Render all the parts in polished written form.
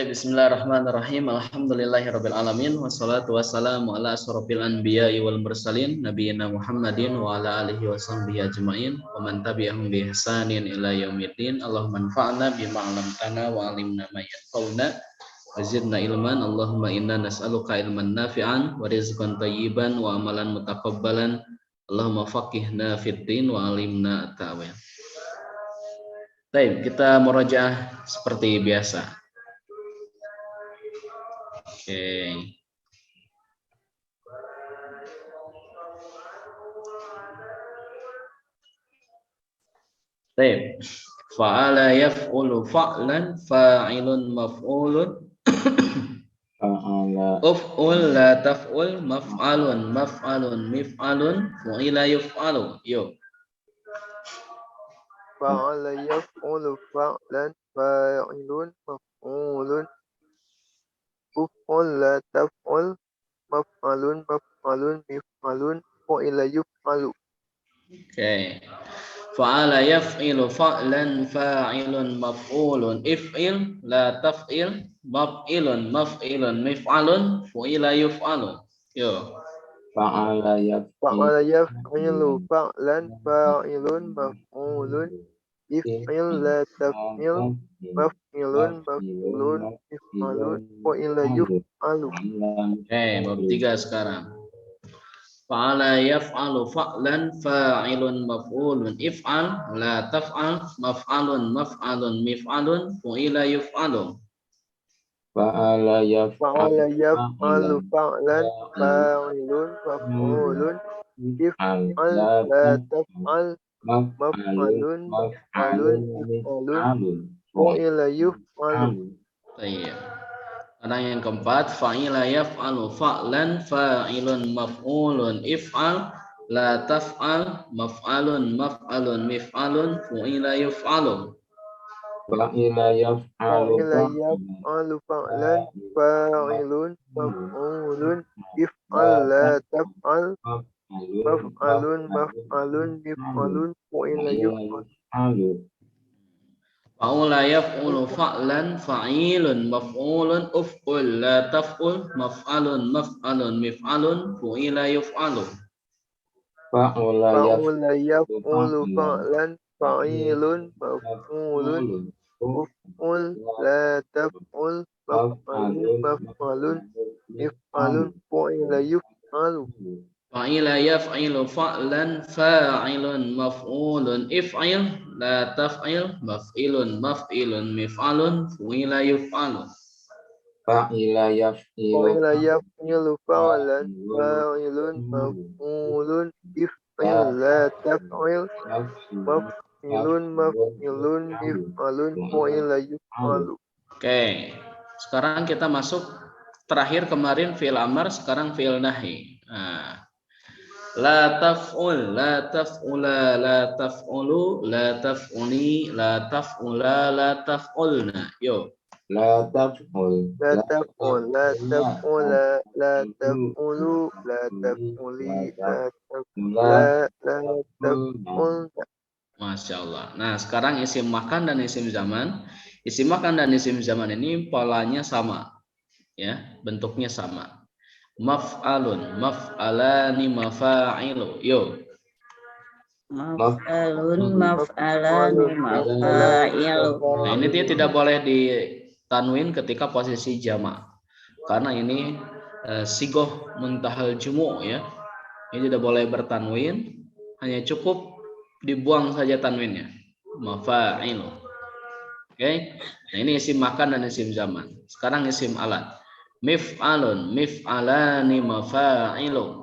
Bismillahirrahmanirrahim. Alhamdulillahirabbil alamin wassalatu wassalamu ala asyrofil anbiya'i wal mursalin nabiyina Muhammadin wa ala alihi washabbihi ajmain wa man tabi'ahum bi ihsanin ila yaumiddin. Allahumma anfa'na bima 'allamtana wa 'allimna ma yanfa'una wa zidna ilman. Allahumma inna nas'aluka ilman nafi'an wa rizqan thayyiban wa amalan mutaqabbalan. Allahumma faqihna fid din wa 'allimna at-ta'wil. Baik, kita murojaah seperti biasa. Oke. Baik. Fa'ala yaf'ulu fa'lan fa'ilun maf'ulun uf'ul la taf'ul maf'alun maf'alun mif'alun fu'ila yuf'alu. Yuk. Fa'ala yaf'ulu fa'lan fa'ilun maf'ulun uf'ul la taf'ul maf'alun maf'alun mif'alun fu'ila yuf'alu. Oke. Fa'ala yaf'ilu fa'lan fa'ilun maf'ulun if'il la taf'il maf'ilun maf'ilun mif'alun fu'ila yuf'alu. Yo. Fa'ala yaf'ilu fa'lan fa'ilun maf'ulun if'il la taf'il maf'ilun maf'ulun mif'alun fu'ila yuf'alu. Oke, bab 3 sekarang. Fa'ala yaf'alu fa'lan fa'ilun maf'ulun if'al la taf'al maf'alun maf'alun mif'alun fu'ila yuf'alu. Fa'ala yaf'alu fa'lan fa'ilun maf'ulun if'al la taf'al maf'alun maf'alun mif'alun fu'ila yuf'alu. Baik. Sekarang yang keempat, fa'ila yaf'alu fa'lan fa'ilun maf'ulun if'al la taf'al maf'alun maf'alun mif'alun fu'ila yuf'alu. Fa'ila yaf'alu fa'lan fa'ilun maf'ulun if'al la taf'al maf'alun maf'alun mif'alun fu'ila yuf'alu. Fa'ula yaf'ulu fa'lan fa'ilun maf'ulun uf'ul la taf'ul maf'alun maf'alun mif'alun fu'ila yuf'alu. Fa'ula yaf'ulu fa'lan fa'ilun maf'ulun uf'ul la taf'ul maf'alun maf'alun mif'alun fu'ila yuf'alu. Fa'ila yaf'ilu fa'lan fa'ilun maf'ulun if'il la taf'il maf'ilun maf'ilun mif'alun fu'ila yuf'alu. Fa'ila yaf'ilu fa'lan fa'ilun maf'ulun if'il la taf'il maf'ilun maf'ilun mif'alun fu'ila yuf'alu. Oke, sekarang kita masuk terakhir kemarin fi'il amar, sekarang fi'il nahi. Nah, la taf'ul, la taf'ula, la taf'ulu, la taf'uli, la taf'ula, la taf'ulna. Yo. La taf'ul, la taf'ul, la taf'ula, la taf'ulu, la taf'uli, la taf'ula, la taf'ulna. Masya Allah. Nah, sekarang isim makan dan isim zaman. Isim makan dan isim zaman ini polanya sama. Ya, bentuknya sama. Maf'alun, maf'alani, mafa'ilu. Yo. Maf'alun, maf'alani, mafa'ilu. Nah, ini dia tidak boleh ditanwin ketika posisi jamak. Karena ini sigoh muntahal jumu' ya. Ini tidak boleh bertanwin, hanya cukup dibuang saja tanwinnya. Mafa'ilu. Oke. Nah, ini isim makan dan isim zaman. Sekarang isim alat. Mif'alun, mif'alani, mafa'ilu.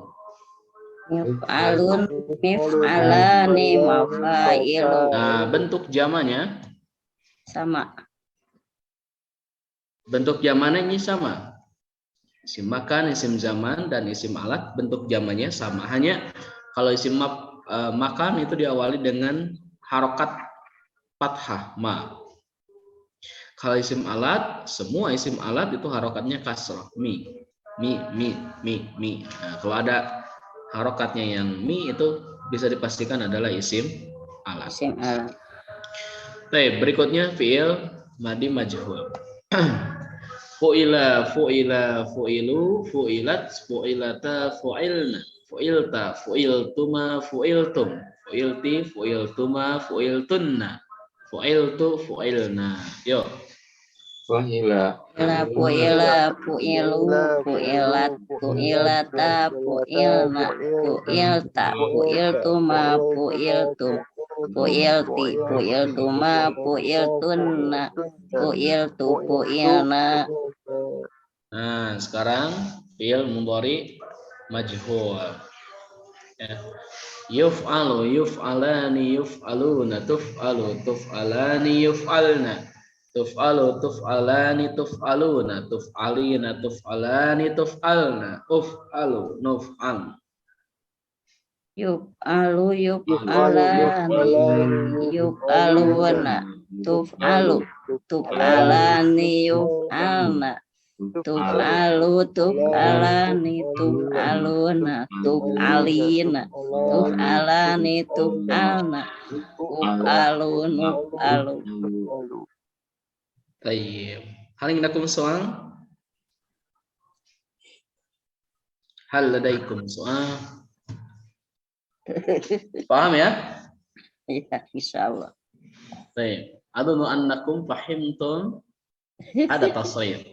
Mif'alun, mif'alani, mafa'ilu. Nah, bentuk jamannya Sama. bentuk zamannya ini sama. Isim makan, isim zaman, dan isim alat bentuk zamannya sama. Hanya kalau isim makan itu diawali dengan harokat fathah ma. Kalau isim alat, semua isim alat itu harokatnya kasroh mi. Nah, kalau ada harokatnya yang mi itu bisa dipastikan adalah isim alat. Isim alat. Baik, berikutnya fi'il madi majhul. Fu'ila, fu'ila, fu'ilu, fu'ilat, fu'ilata, fu'ilna, fu'ilta, fu'iltuma, fu'iltum, fu'ilti, fu'iltuma, fu'iltunna, fu'iltu, fu'ilna. Yuk. Fu'ila. Pu'ila, pu'ilu, pu'ilat, pu'ilata, pu'ilna, pu'ilta, pu'iltuma, pu'iltum, pu'ilti, pu'iltuma, pu'iltunna, pu'iltu, pu'ilna. Nah, sekarang fi'il mudhari majhul. Ya. Yuf'alu, yuf'alani, yuf'aluna, tuf'alu, tuf'alani, yuf'alna. Tuf'alu, tuf'alani, tuf'aluna, tuf'alina, tuf'alani, tuf'alna. Uf'alu, nuf'al. Yuf'alu, yuf'alani, yuf'aluna, tuf'alu, tuf'alani, yuf'alna. Tuf'alu, tuf'alani, tuf'aluna, tuf'alina, tuf'alani, tuf'alna, uf'alu, nuf'alu. Tayyib. Hal indakum soal? Hal ladaikum soal? Paham ya? Ya, insyaallah. Tayyib. Adunu annakum fahimtum. Ada tasawuf.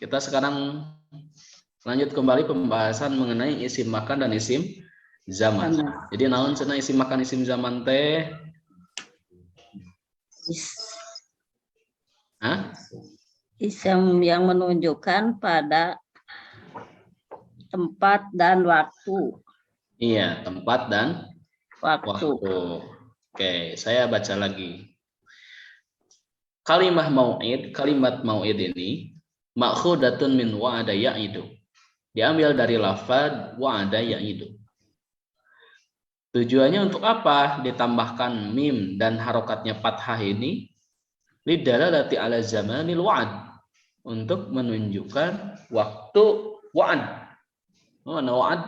Kita sekarang lanjut kembali pembahasan mengenai isim makan dan isim zaman. Jadi naon cenah isim makan isim zaman teh? Isim yang menunjukkan pada tempat dan waktu. Iya, tempat dan waktu. Oke, saya baca lagi. Kalimat mau'id ini ma'khudatun min wa'ada ya'idu. Diambil dari lafaz wa'ada ya'idu. Tujuannya untuk apa? Ditambahkan mim dan harokatnya fathah ini lidalalati ala zamanil wa'ad, untuk menunjukkan waktu wa'ad. Mana wa'ad?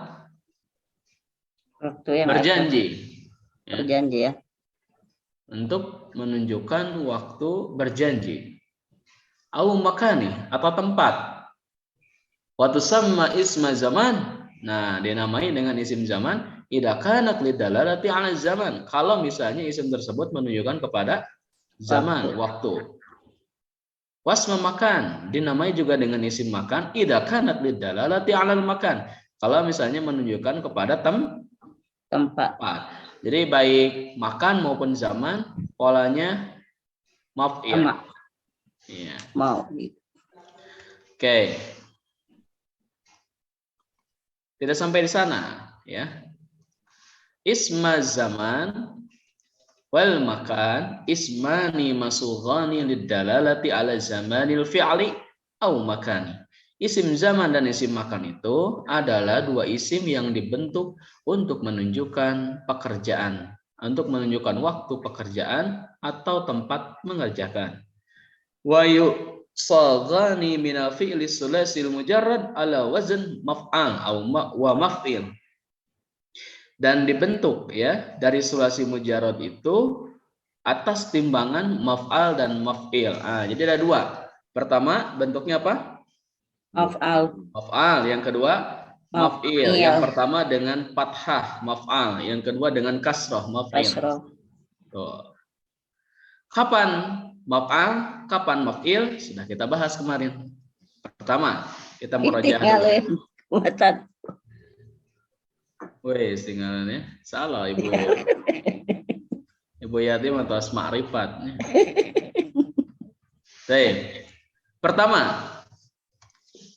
Waktu yang berjanji. Berjanji ya. Untuk menunjukkan waktu berjanji. Au makani, atau tempat. Wa tusamma isma zaman. Nah, dinamai dengan isim zaman idza kanat lidalalati 'ala zaman. Kalau misalnya isim tersebut menunjukkan kepada zaman, waktu. Wasma makan dinamai juga dengan isim makan idza kanat lidalalati 'ala makan. Kalau misalnya menunjukkan kepada tempat. Jadi baik makan maupun zaman polanya maf'il. Iya. Mau. Oke. Tidak sampai di sana, ya. Isma zaman wal makan ismani masughani lidalalati ala zamanil fi'li au makani. Isim zaman dan isim makan itu adalah dua isim yang dibentuk untuk menunjukkan pekerjaan, untuk menunjukkan waktu pekerjaan atau tempat mengerjakan. Wa yusaghani min fi'li sulasil mujarrad ala wazn maf'al wa maf'il. Dan dibentuk ya dari sulasi mujarrad itu atas timbangan maf'al dan maf'il. Jadi ada dua. Pertama bentuknya apa? Maf'al. Yang kedua maf'il. Yang pertama dengan fathah maf'al, yang kedua dengan kasrah maf'il. Kapan maf'al, kapan maf'il? Sudah kita bahas kemarin. Pertama, kita murajaah dulu. Weh, tinggalannya salah ibu. Ibu Yatim atau ma'rifat. Baik. Pertama,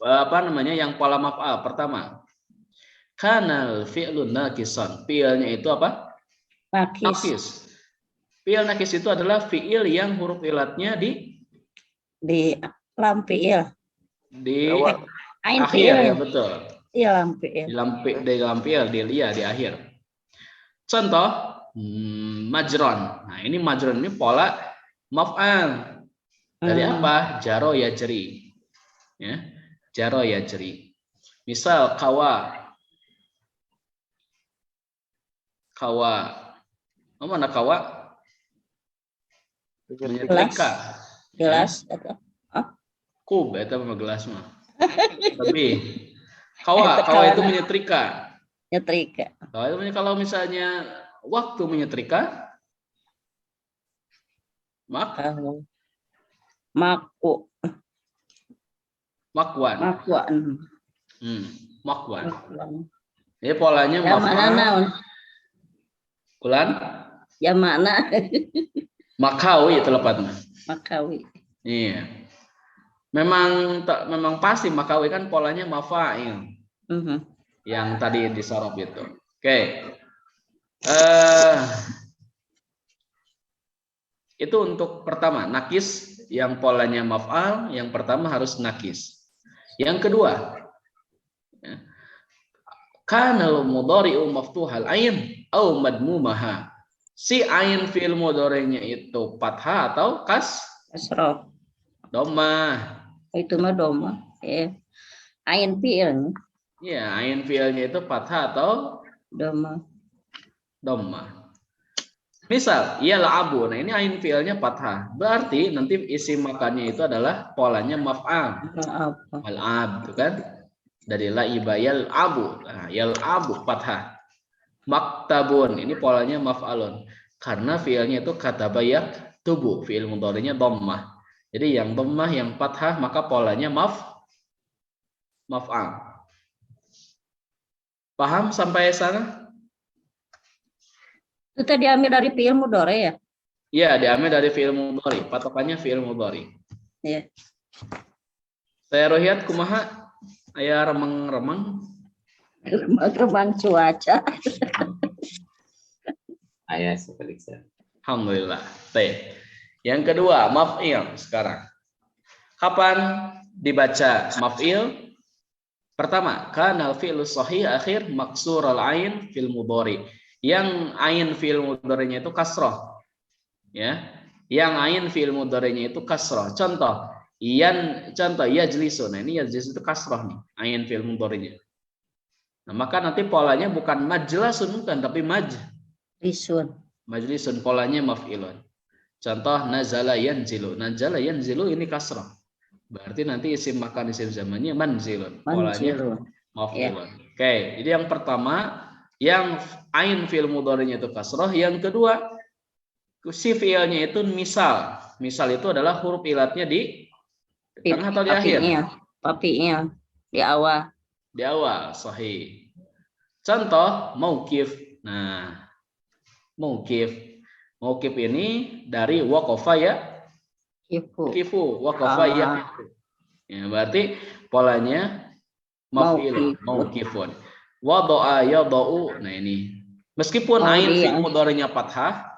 apa namanya yang pola maf'al? Pertama, kanal fi'lun naqisan. Fi'ilnya itu apa? Nakis. Fi'il nakis itu adalah fi'il yang huruf ilatnya di lam fi'il. Di akhir ya, betul. Iya, lam fi'il. Di lam fi'il, di akhir. Contoh majron. Nah, ini majron ini pola maf'al. Dari apa? Jaro yajri. Ya. Jaro yajri. Misal kawa. Kawa. Mana kawa? Menyetrika. Gelas atau Kub itu mah gelas mah. Lebih. Kawa itu menyetrika. nyetrika. Kalau misalnya waktu menyetrika, Tahu. Maku. makwan. Makuan. Makwan. Makuan. Jadi polanya Yang mana naon? Ulan? Yang mana? Makawi telepatnya. Makawi. Iya. Memang pasti Makawi kan polanya mafa'il. Yang tadi disorot itu. Oke. Itu untuk pertama, nakis yang polanya maf'al, yang pertama harus nakis. Yang kedua, kanal mudhari'u maftuhal ain au madmumaha. Si ain fi'il mudhari'nya itu fathah atau kasroh. Dhammah. Itu mah doma. Ain fi'il. Ya, ain fi'ilnya itu fathah atau dhammah. Misal, yal'abu. Nah, ini ain fi'ilnya fathah. Berarti nanti isim makannya itu adalah polanya maf'al. Al-ab, itu kan? Dari la'iba yal'abu. Nah, yal'abu fathah. Maktabun, ini polanya maf'alun. Karena fi'ilnya itu kataba yaktubu, fi'il mudhari'nya dhammah. Jadi yang dhammah, yang fathah, maka polanya maf'al. Paham sampai sana? Itu tadi diambil dari fi'il mudhari ya? Iya, diambil dari fi'il mudhari. Patokannya fi'il mudhari. Iya. Saya rohiat kumaha aya remeng-remeng. Remang cuaca. Ayah seperti. Alhamdulillah. Baik. Yang kedua, maf'il sekarang. Kapan dibaca maf'il? Pertama, kanal fi'lu sahih akhir maksur al-ain fil mudhari. Yang ain fi'il mudhari'nya itu kasroh. Ya. Yang ain fi'il mudhari'nya itu kasroh. Contoh yajlisu. Nah, ini yajlisu itu kasroh nih, ain fi'il mudhari'nya. Nah, maka nanti polanya bukan majlasun bukan, tapi majlisun, polanya maf'ilun. Contoh nazala yanzilu. Nazala yanzilu ini kasroh. Berarti nanti isim makan isim zamannya manzilun. Polanya maf'ilun. Oke, jadi yang pertama yang ain fi'il mudhari'nya itu kasroh, yang kedua si fi'ilnya itu misal. Misal itu adalah huruf ilatnya di tengah atau di akhir? Papinya di awal. Di awal, sahih. Contoh mauqif. Nah, mauqif ini dari waqafa ya kifu, waqafa ya. Ya, berarti polanya maf'il, mauqifun. Wada'a yada'u. Nah, ini meskipun ain fi'il mudhari'nya fathah,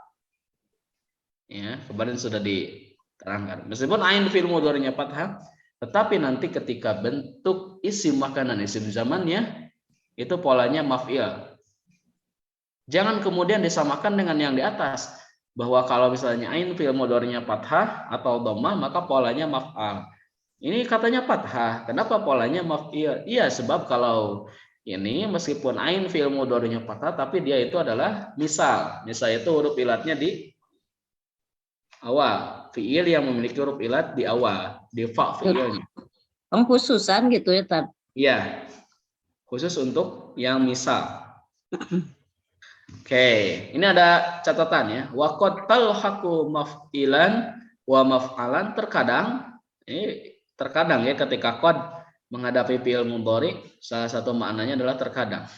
ya, kemarin sudah diterangkan. Meskipun ain fi'il mudhari'nya fathah, tetapi nanti ketika bentuk isim makanan, isim zamannya itu polanya maf'il. Jangan kemudian disamakan dengan yang di atas, bahwa kalau misalnya ain fi'il mudhari'nya fathah atau dhammah maka polanya maf'al. Ini katanya fathah, kenapa polanya maf'il? Iya, sebab kalau ini meskipun ain fi'il mudhari'nya fathah tapi dia itu adalah misal. Misal itu huruf ilatnya di awal, fi'il yang memiliki huruf ilat di awal, di fa fi'ilnya. Pengkhususan gitu ya, Tab? Iya, khusus untuk yang misal. Oke, ini ada catatan ya. Wa qad talhaqu maf'ilan wa maf'alan. Terkadang ya ketika qad menghadapi fi'il mudhari, salah satu maknanya adalah terkadang.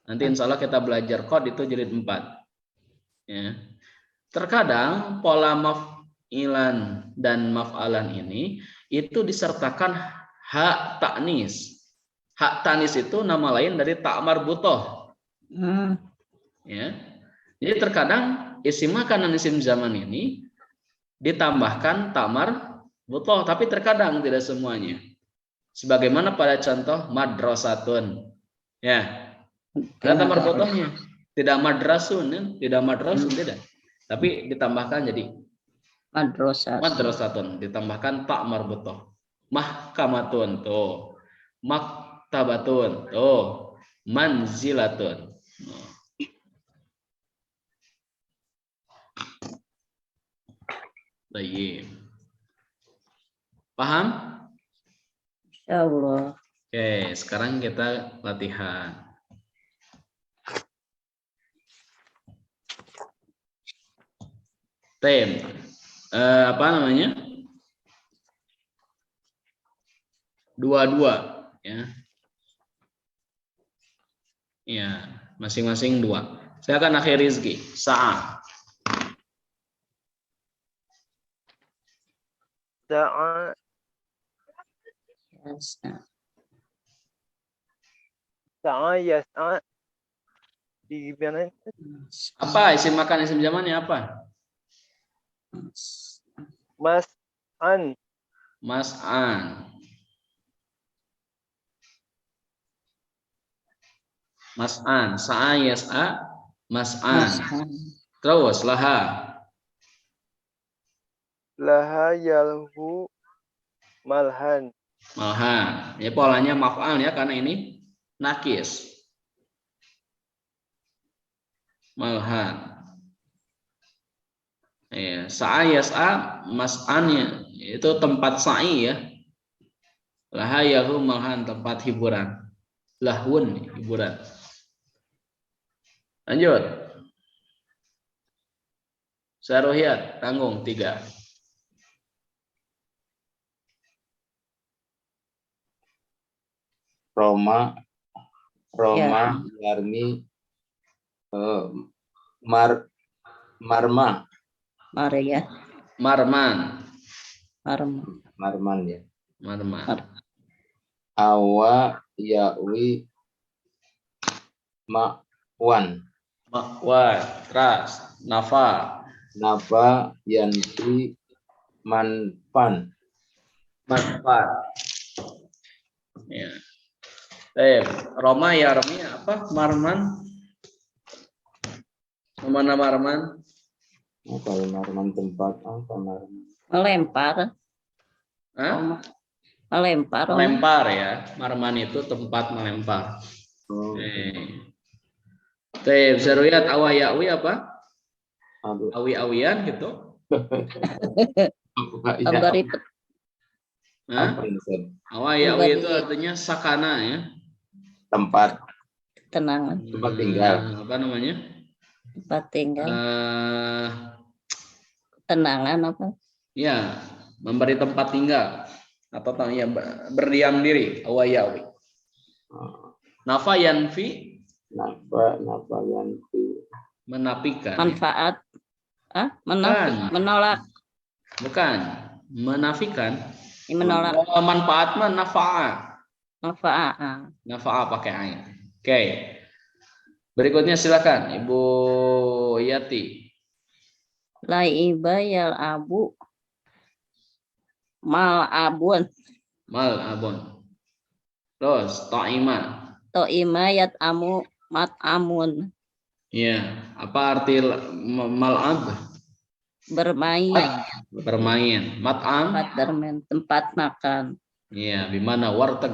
Nanti insya Allah kita belajar qad itu jilid 4. Ya. Terkadang pola maf'ilan dan maf'alan ini itu disertakan hak ta'nis. Hak ta'nis itu nama lain dari ta' marbutoh. Ya. Jadi terkadang isim makanan isim zaman ini ditambahkan ta' marbutoh, tapi terkadang tidak semuanya. Sebagaimana pada contoh madrasatun. Ya. Ada ta' marbutohnya. Tidak madrasun, tidak madrasun, tidak. Tapi ditambahkan jadi madrasatun, ditambahkan ta' marbutoh. Mahkamatun tuh, maktabatun tuh, manzilatun. Baik. Paham? Insyaallah. Oke, sekarang kita latihan. Tem. Apa namanya? Dua-dua, ya. Ya, masing-masing 2. Silakan Akhir Rizki. Sa'a. Sa'a sa'a yas'a gimana? Apa isim makan, isim zamannya apa? Mas'an Mas'an. Mas'an. Sa'a yas'a. Mas'an. Terus laha. laha yalhu malhan. Malhan. Ya polanya maf'al ya karena ini nakis. Malhan. Ya, sa'a yas'a mas'annya itu tempat sa'i ya. Laha yalhu malhan tempat hiburan. Lahun hiburan. Lanjut. Saruhiyat tanggung 3. Roma Yarmi Marma Maria. Marman. Marman ya. Marman. Awa Yawi Ma'wan Makwa. Ras. Nafa. Nafa Yanti Manpan Manfaat. Ya. Roma Yarmi apa? Marman. Mana Marman? kalau Marman tempat apa Marman? Melempar. Hah? Melempar. Melempar ya. Marman itu tempat melempar. Oh. Bisa lihat awayawi apa? Aduh. Awi-awian gitu. Memberi Apa ini, Ustaz? Awayawi itu artinya sakana ya. Tempat ketenangan. tempat tinggal. Apa namanya? Tempat tinggal. Ketenangan apa? Ya, memberi tempat tinggal atau ya, berdiam diri. Awayawi. Nafa yanfi. Nafa yanfi. Menafikan. Manfaat. Menolak. Bukan. Menafikan. Menolak. Manfaat nafa'a. Nafa'a pakai ain. Oke. Berikutnya silakan Ibu Yati. Laiba yal abu mal abun. Terus ta'ima. Yat amu mat amun. Ya, apa arti mal'ab? Bermain. Mat'am. Tempat makan. Iya, bimana warteg.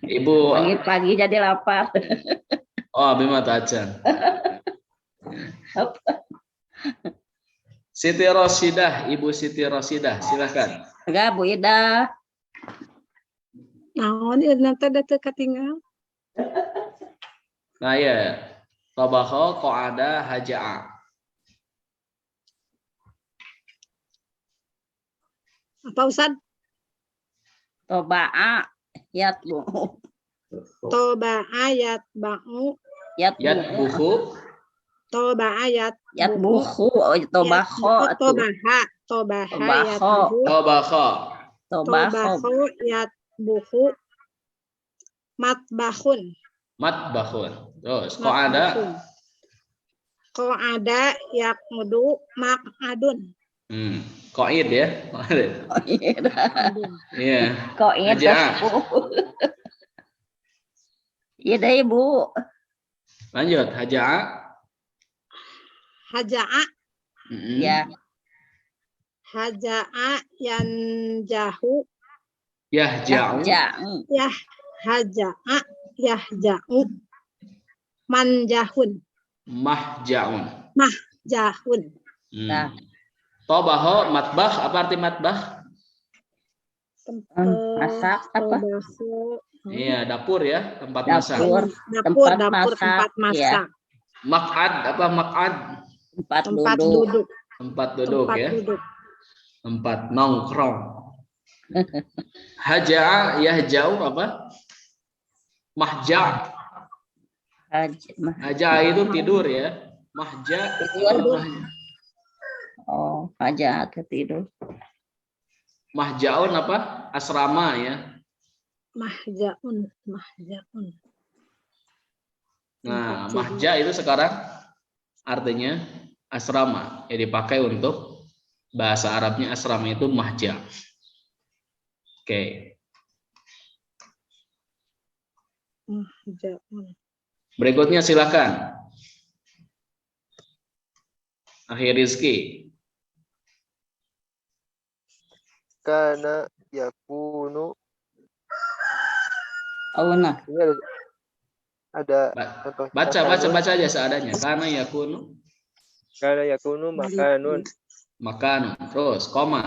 Ibu pagi-pagi jadi lapar. Oh, bima tajan. Siti Rosidah, Ibu Siti Rosidah, silakan. Enggak, Bu Ida. Nanti data ketinggal. Nah ya, tabakho qa'ada haja'a. Apa Ustaz? Toba'a yatbu. Toba'a yatba'u. Yatbuhu. Toba'a yatbuhu. Tobaha. Tobahu yatbuhu. Matbahun. Terus Qa'ada yakmudu maq'adun. Qa'id ya. Iya. Qa'id. Iya deh, Bu. Lanjut, haja'a. Ya. Haja'a yanjahu. Yahja'u. Yahja'u. Manjahun. Mahja'un. Mahjahun. Nah. Tobaho, matbah, apa arti matbah? Tempat Masak apa? bakso. Iya, dapur ya, tempat masak. Dapur. Dapur, Tempat dapur, masak, tempat ya. masak. Mak'ad, apa mak'ad? Tempat Tempat duduk. duduk. Tempat duduk Tempat ya. duduk. Tempat nongkrong. Haja'a, yahja'u apa? Mahja'. Haja'a itu tidur ya. Mahja' Tidur. apa? Oh, aja ke tidur. Mahja'un apa? Asrama ya. Mahjaun. Mahjaun. Nah, Tempat tidur. mahja itu sekarang artinya asrama. Ya dipakai untuk bahasa Arabnya asrama itu mahja. Oke. Mahjaun. Berikutnya silakan. Akhir Rizki. Kana yakunu. Auna. Ini ada contoh Baca aja seadanya. Karena yakunu Kana yakunu makanun. makan. Terus koma.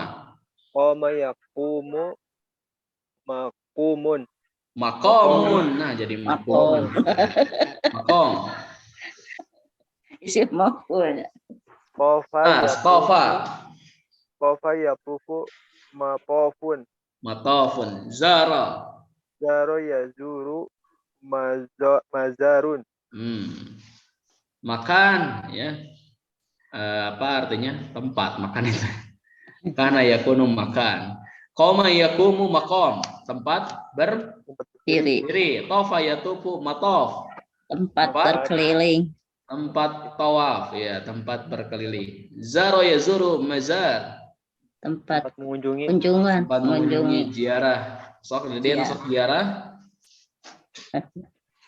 Qama yaqumu maqumun. Makomun. Nah, jadi Makom. makom. Makom. Isi makom. Nah, stofa. Qafa yaqufu maqafun. Matofun. Zara. Zaro yazuru mazarun. Makan ya. Apa artinya? Tempat makan itu. Karena yakunu makan. Koma yakumu makom. Tempat Kiri. berdiri. Tofa yatufu matof. Tempat Tempat. berkeliling. Tempat tawaf ya, tempat berkeliling. Zaro yazuru mazar. Tempat Mengunjungi. kunjungan. Tempat mengunjungi Mengunjungi. ziarah. Sok kemudian Ya. sok ziarah.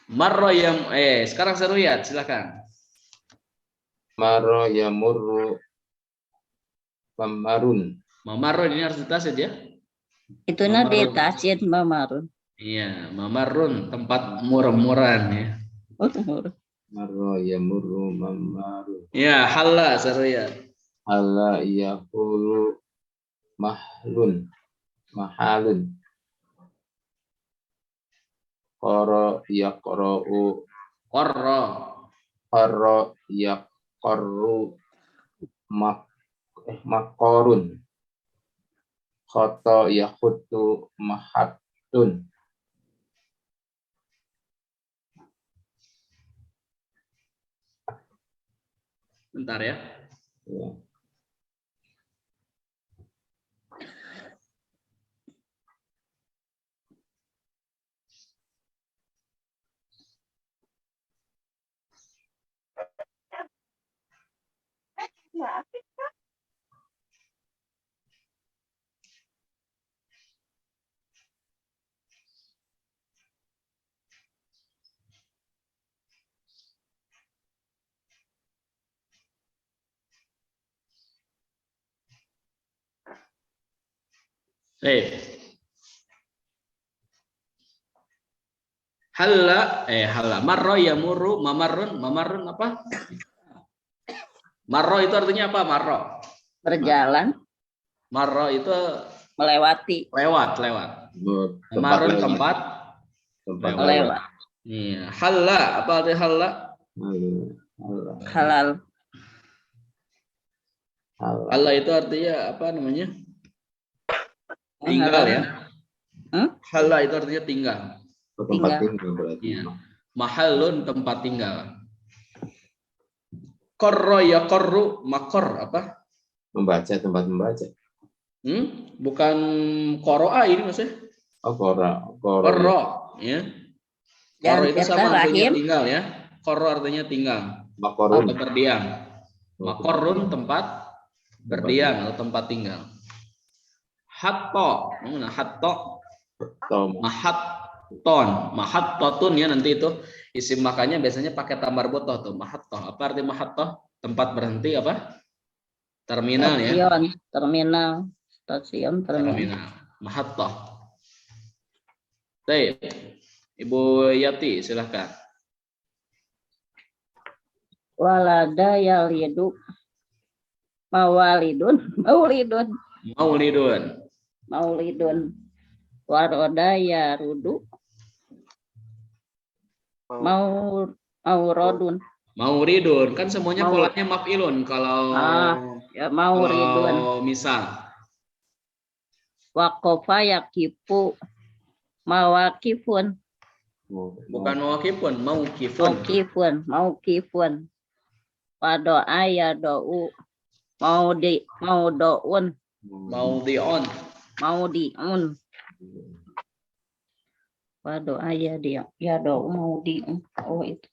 Marro yang sekarang Seruyat silakan. Maro yamurru mamarun. Mamarro ini harus ditasid ya. Itu nanti Mamarun. tasjid mamarun. Iya, mamarun tempat murah-murahan ya. Maro yamurru mamarun. Ya, halla Seruyat. Ala yaqulu mahlun. Mahalun. Qara yaqra'u. Qorro. Qarra yaqarru maqarun. Khata yakhuttu mahattun. Bentar ya. Ya. Halla marro yamurru mamarrun apa? Marro itu artinya apa? Berjalan. Marro itu Melewati. lewat. Mamarrun tempat Lewat. Iya. Halla apa arti halla? Halal. Halla itu artinya apa namanya? Tinggal ya. Halla itu artinya tinggal. Tempat tinggal berarti. Iya. Mahallun tempat tinggal. Qarra yaqarru makor apa? Membaca, tempat membaca. Bukan qoro'a ini maksudnya. Oh, qara. Qarra ya. Qarra Dan itu kata sama artinya rahim. tinggal ya. Qarra artinya tinggal Maqarun. atau berdiam. Makorun tempat berdiam atau tempat tinggal. Hatta, mana hatta? Mahattatun ya, nanti itu isim makanya biasanya pakai tambar botoh tuh. Mahattah. Apa arti mahattah? Tempat berhenti apa? Terminal ya. Stasiun. Terminal. Stasiun terminal. Terminal. Mahattah. Baik. Ibu Yati silahkan. Walada yalidu. Mawalidun, maulidun, Maulidun. maulidun. Waroda ya rudu, mau maurodun. Mauridun. Kan semuanya Mau- polanya maf'ilun kalau Ya mauridun. kalau misal. Wakofa yakifu, mawakifun, Bukan mawakifun, maukifun. maukifun. Wadoa ya do'u, mau do'un, Maudi'un. mau di'un. Wadoa ya do'u, mau di'un. Oh itu.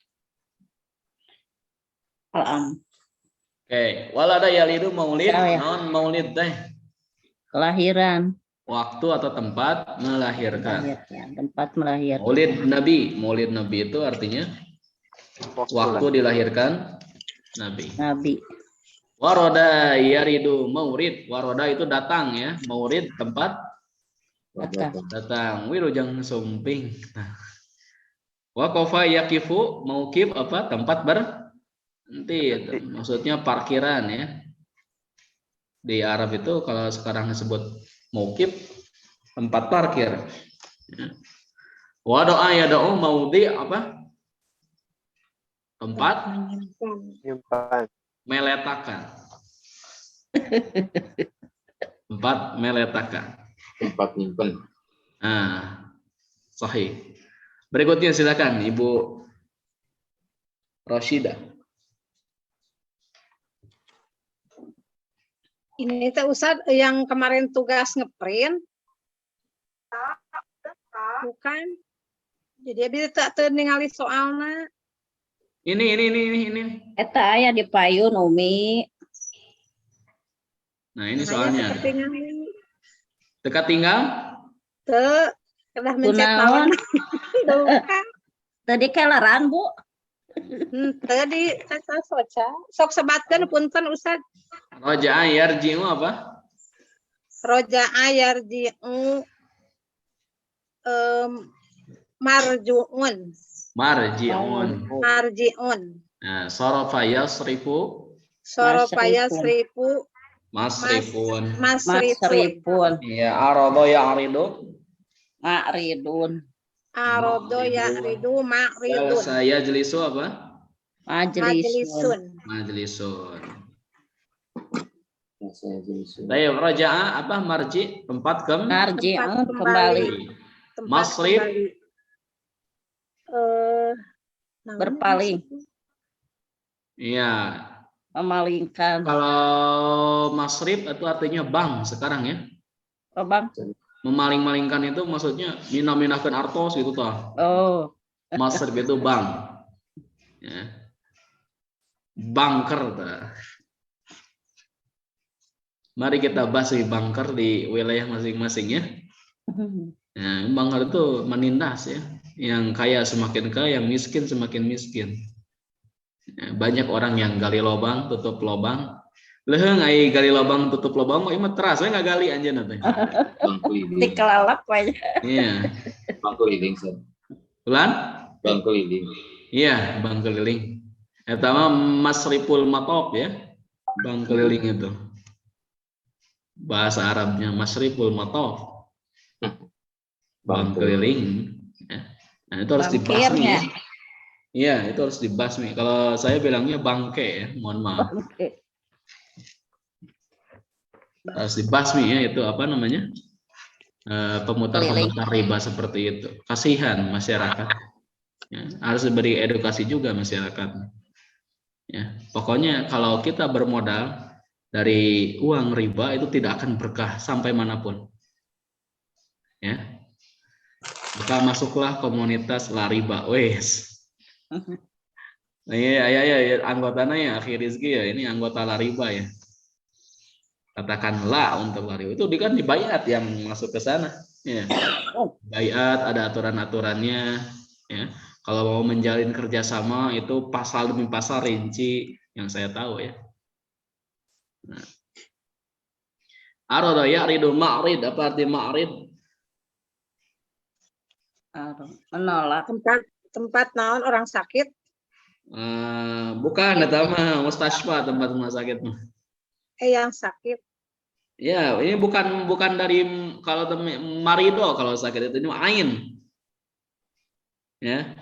Al-am. Oke, walada yalidu maulid, Ya, ya. non maulid teh. Kelahiran. Waktu atau tempat melahirkan. Melahirkan, tempat melahirkan. Maulid Nabi itu artinya Waktu waktu dilahirkan Nabi. Nabi. Waroda yaridu maurid. Waroda itu datang ya. Maurid tempat datang. Wirujang sumping. Nah. Wakofa yakifu maukif apa? Tempat berhenti. Itu. Maksudnya parkiran ya. Di Arab itu kalau sekarang disebut maukif tempat parkir. Ya. Wadoa ya doa maudi apa? Tempat Menyimpan. meletakan. Tempat meletakan. Tempat nyimpen. Nah, sahih. Berikutnya silakan Ibu Rashida. Ini teh Ustad yang kemarin tugas ngeprint. Bukan. Jadi abis tak ningali soalnya. Ini. Eta aya di payun Umi. Nah, ini soalnya. Ketinggalan. Dekat tinggal? Tuh, udah mencet Kunaon? lawan. Tadi keleran, Bu. Tadi kata soca. Sok sebatkan punten Ustad. Roja yarji'u apa? Roja ayarji'u marju'un. Marji'un. Marji'un. Nah, sarafa yasrifu Sorofaya seribu masrifun. masrifun. Masrifun. Iya, arada ya'ridu. Ma'ridun. Arodo ya'ridu ma'ridun. Saya jelisu apa? Majlisun. Majlisun. Majlisun. Baik, roja'a apa? Marji, tempat Narji'un Tempat kembali. Tempat Masrif. kembali. Namanya Berpaling. Iya. Memalingkan. Kalau masrif itu artinya bank sekarang ya. Oh, Bang. Memaling-malingkan itu maksudnya minah-minahkan artos gitu toh. Oh, Masrif itu bank. Ya. Banker. Toh. Mari kita bahas banker di wilayah masing-masing ya. Nah, banker itu menindas ya. Yang kaya semakin kaya, yang miskin semakin miskin. Ya, banyak orang yang gali lubang, tutup lubang. Leheng ai gali lubang, tutup lubang, mau imah teras, saya nggak gali anjeun teh. Bangku living. dikelalap aja. Iya. Bangku living, Sir. Ulan? Bangku living. Iya, bang keliling. Eta mah masriful matop ya. Bang keliling itu. Bahasa Arabnya masriful matop. Bang keliling. Ya. Nah, itu harus dibasmi. Bangkirnya. Iya, itu harus dibasmi. Kalau saya bilangnya bangke ya, mohon maaf. Oke. Harus dibasmi ya, itu apa namanya? Pemutar-pemutar riba seperti itu. Kasihan masyarakat. Ya, harus diberi edukasi juga masyarakat. Ya, pokoknya kalau kita bermodal dari uang riba itu tidak akan berkah sampai manapun. Ya. Maka masuklah komunitas la riba. Wes. Nah, ya, anggotanya ya akhir rizki ya, ini anggota la riba ya. Katakanlah untuk la riba itu kan dibayat yang masuk ke sana. Ya. Bayat ada aturan-aturannya. Ya. Kalau mau menjalin kerjasama itu pasal demi pasal rinci yang saya tahu ya. Nah. Arada ya'ridu ma'rid, apa arti ma'rid? Menolak. Tempat naon orang sakit. Bukan, eta mah mustasfa, tempat rumah sakit mah. yang sakit. Ya, ini bukan dari kalau marido kalau sakit itu ini ain. Ya.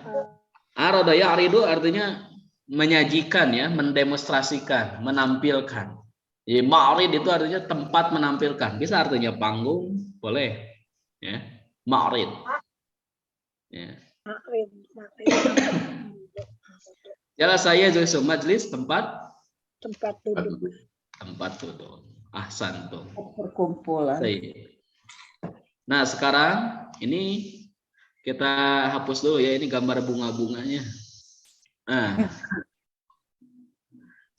Arada ya'ridu artinya menyajikan ya, mendemonstrasikan, menampilkan. Jadi ma'rid itu artinya tempat menampilkan. Bisa artinya panggung, boleh. Ya. Ma'rid. Ya. Jala saya Zulsu majlis tempat duduk. tempat duduk. Ahsan tuh. Perkumpulan. Nah, sekarang ini kita hapus dulu ya, ini gambar bunga-bunganya. Nah.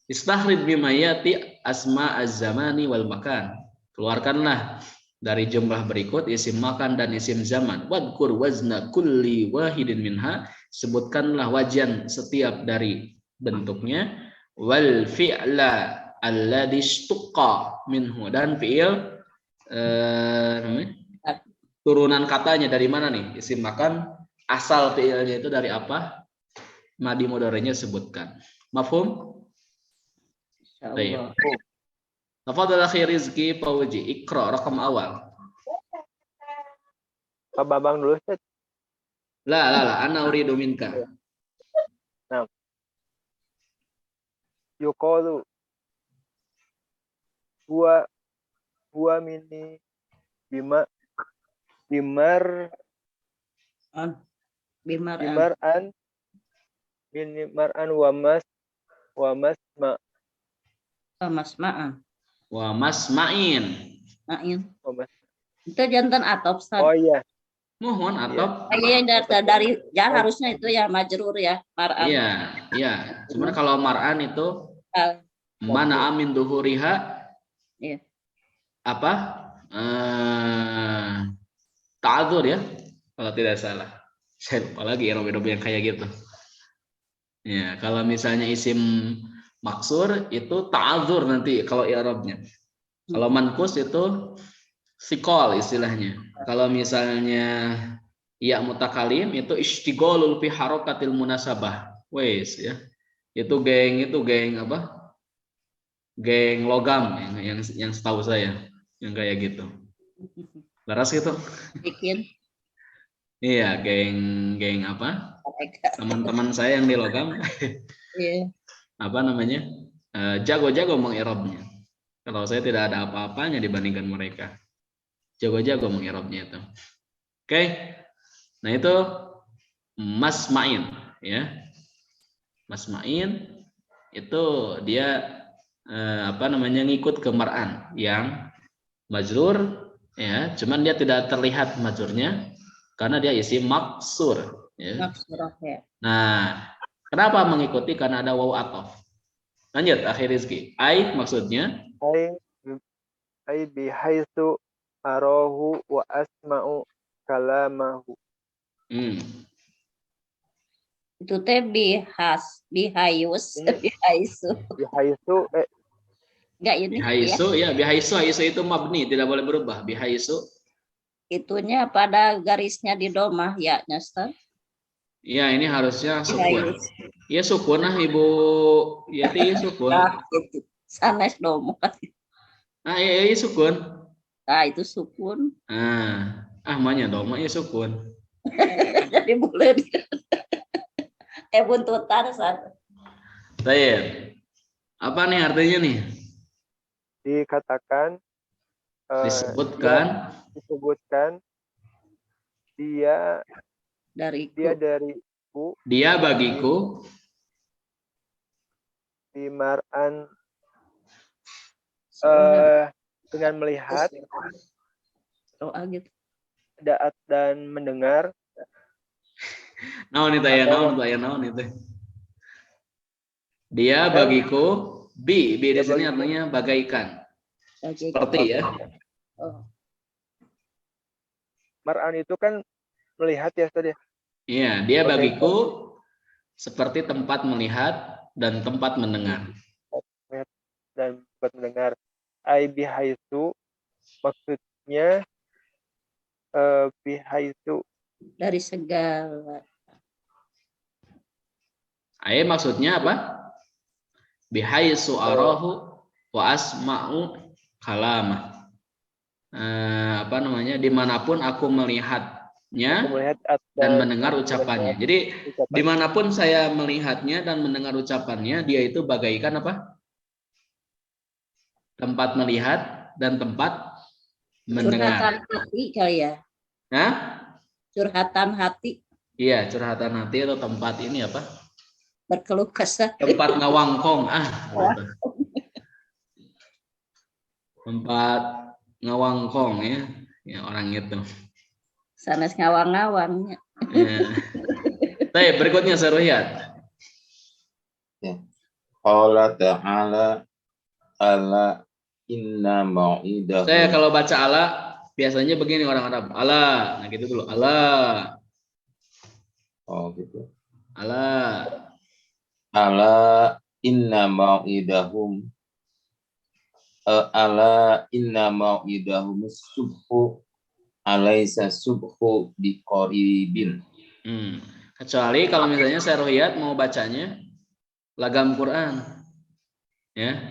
Istahrid bimayati asma az-zamani wal makan. Keluarkanlah dari jumlah berikut isim makan dan isim zaman. Wadkur wazna kulli wahidin minha. Sebutkanlah wajan setiap dari bentuknya. Wal fi'la alladhi istuqqa minhu. Dan fi'il turunan katanya dari mana nih? Isim makan asal fi'ilnya itu dari apa? Madi mudhari'nya sebutkan. Mafhum? Baik. Tafadhal akhi Rizki Pauji, Iqra rakam awal. Pak Babang dulu, Ustaz. La, ana uridu minka. Nah. Yuqalu huwa mini bimar'an mini mar'an wa masma. Masma'an. Wa masma'in. Ma'in. Itu jantan atop. Oh iya. Mohon atop. Iya dari ya harusnya itu ya majrur ya mar'an. Iya. Cuman kalau mar'an itu mana amin duhuriha? Iya. Apa? Ta'adzur ya. Kalau tidak salah. Saya lupa lagi irob-irob yang kayak gitu. Ya, kalau misalnya isim maksur itu ta'adzur nanti kalau i'rabnya. Kalau manqus itu sikol istilahnya. Kalau misalnya ya mutakalim itu istighalul fi harakatil munasabah. Wes ya. Itu geng apa? Geng logam yang setahu saya yang kayak gitu. Laras gitu. Bikin. Iya, geng apa? Teman-teman saya yang di logam. Iya. Apa namanya, jago-jago mengirobnya. Kalau saya tidak ada apa-apanya dibandingkan mereka, jago-jago mengirobnya itu. Oke, nah itu masma'in ya, masma'in itu dia apa namanya ngikut ke mar'an yang majrur ya, cuman dia tidak terlihat majrurnya karena dia isim maksur ya. Maksur, ya. Nah, kenapa mengikuti? Karena ada waw atof. Lanjut, akhir Rizki. Ai maksudnya? Ai bihaitsu arahu wa asma'u kalamahu. Itu teh bihaisu. Bihaisu Enggak ini. Bihaisu ya, bihaisu itu mabni, tidak boleh berubah. Bihaisu. Itunya pada garisnya di domah ya, Ustaz. Iya, ini harusnya sukun. Iya sukun nah Ibu Yati, sukun. Sanes domah. Iya sukun. Nah, itu sukun. Mahnya domah ya sukun. Jadi boleh buntutan Ustaz. Baik. Apa nih artinya nih? Dikatakan disebutkan dia dariku, dia bagiku bimar'an dengan melihat gitu. Dan mendengar. Naon itu ya, naon itu. Dia bagiku bi di sini artinya bagaikan. Seperti ya. Mar'an itu kan melihat ya Ustaz ya. Iya, dia bagiku seperti tempat melihat dan tempat mendengar. Dan tempat mendengar. Ai bihaitsu maksudnya bihaitsu dari segala. Ai maksudnya apa? Bihaitsu arahu wa asma'u kalamah. Dimanapun aku melihatnya Melihat dan mendengar ucapannya. Jadi dimanapun saya melihatnya dan mendengar ucapannya, dia itu bagaikan apa? Tempat melihat dan tempat mendengar. Curhatan hati kali ya. Nah, Curhatan hati. iya, curhatan hati atau tempat ini apa? Berkeluh kesah. Tempat ngawangkong. Gitu. Tempat ngawangkong ya orang itu. Sanes ngawang-ngawangnya. Baik, berikutnya saya lihat. Qala ta'ala ala inna mau'idahu. Saya kalau baca ala biasanya begini orang Arab. Ala, nah gitu dulu. Ala. Oh gitu. Ala. Ala inna mau'idahum. Ala inna mau'idahum subhu alaisa subhu biqoribin. Kecuali kalau misalnya saya rohiyat mau bacanya lagam Quran. Ya.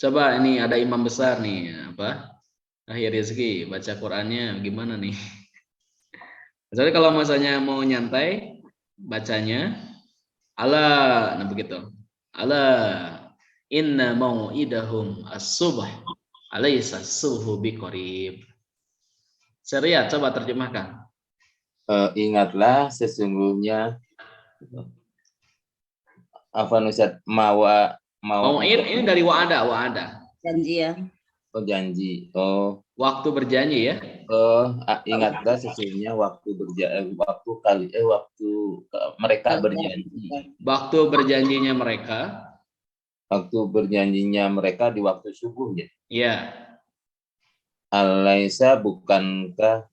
Coba ini ada imam besar nih, Akhir Rizki, baca Qurannya gimana nih? Kecuali kalau misalnya mau nyantai bacanya ala, nah begitu. Ala inna mau'idahum as-subh alaisa subhu biqorib. Saya lihat, coba terjemahkan. Ingatlah sesungguhnya apa Ustaz Mau'id ini dari wa'ada. Janjian. Oh janji. Oh Waktu berjanji ya. Ingatlah sesungguhnya waktu mereka berjanji. Waktu berjanjinya mereka. Waktu berjanjinya mereka di waktu subuh ya. Iya. Alaisa bukankah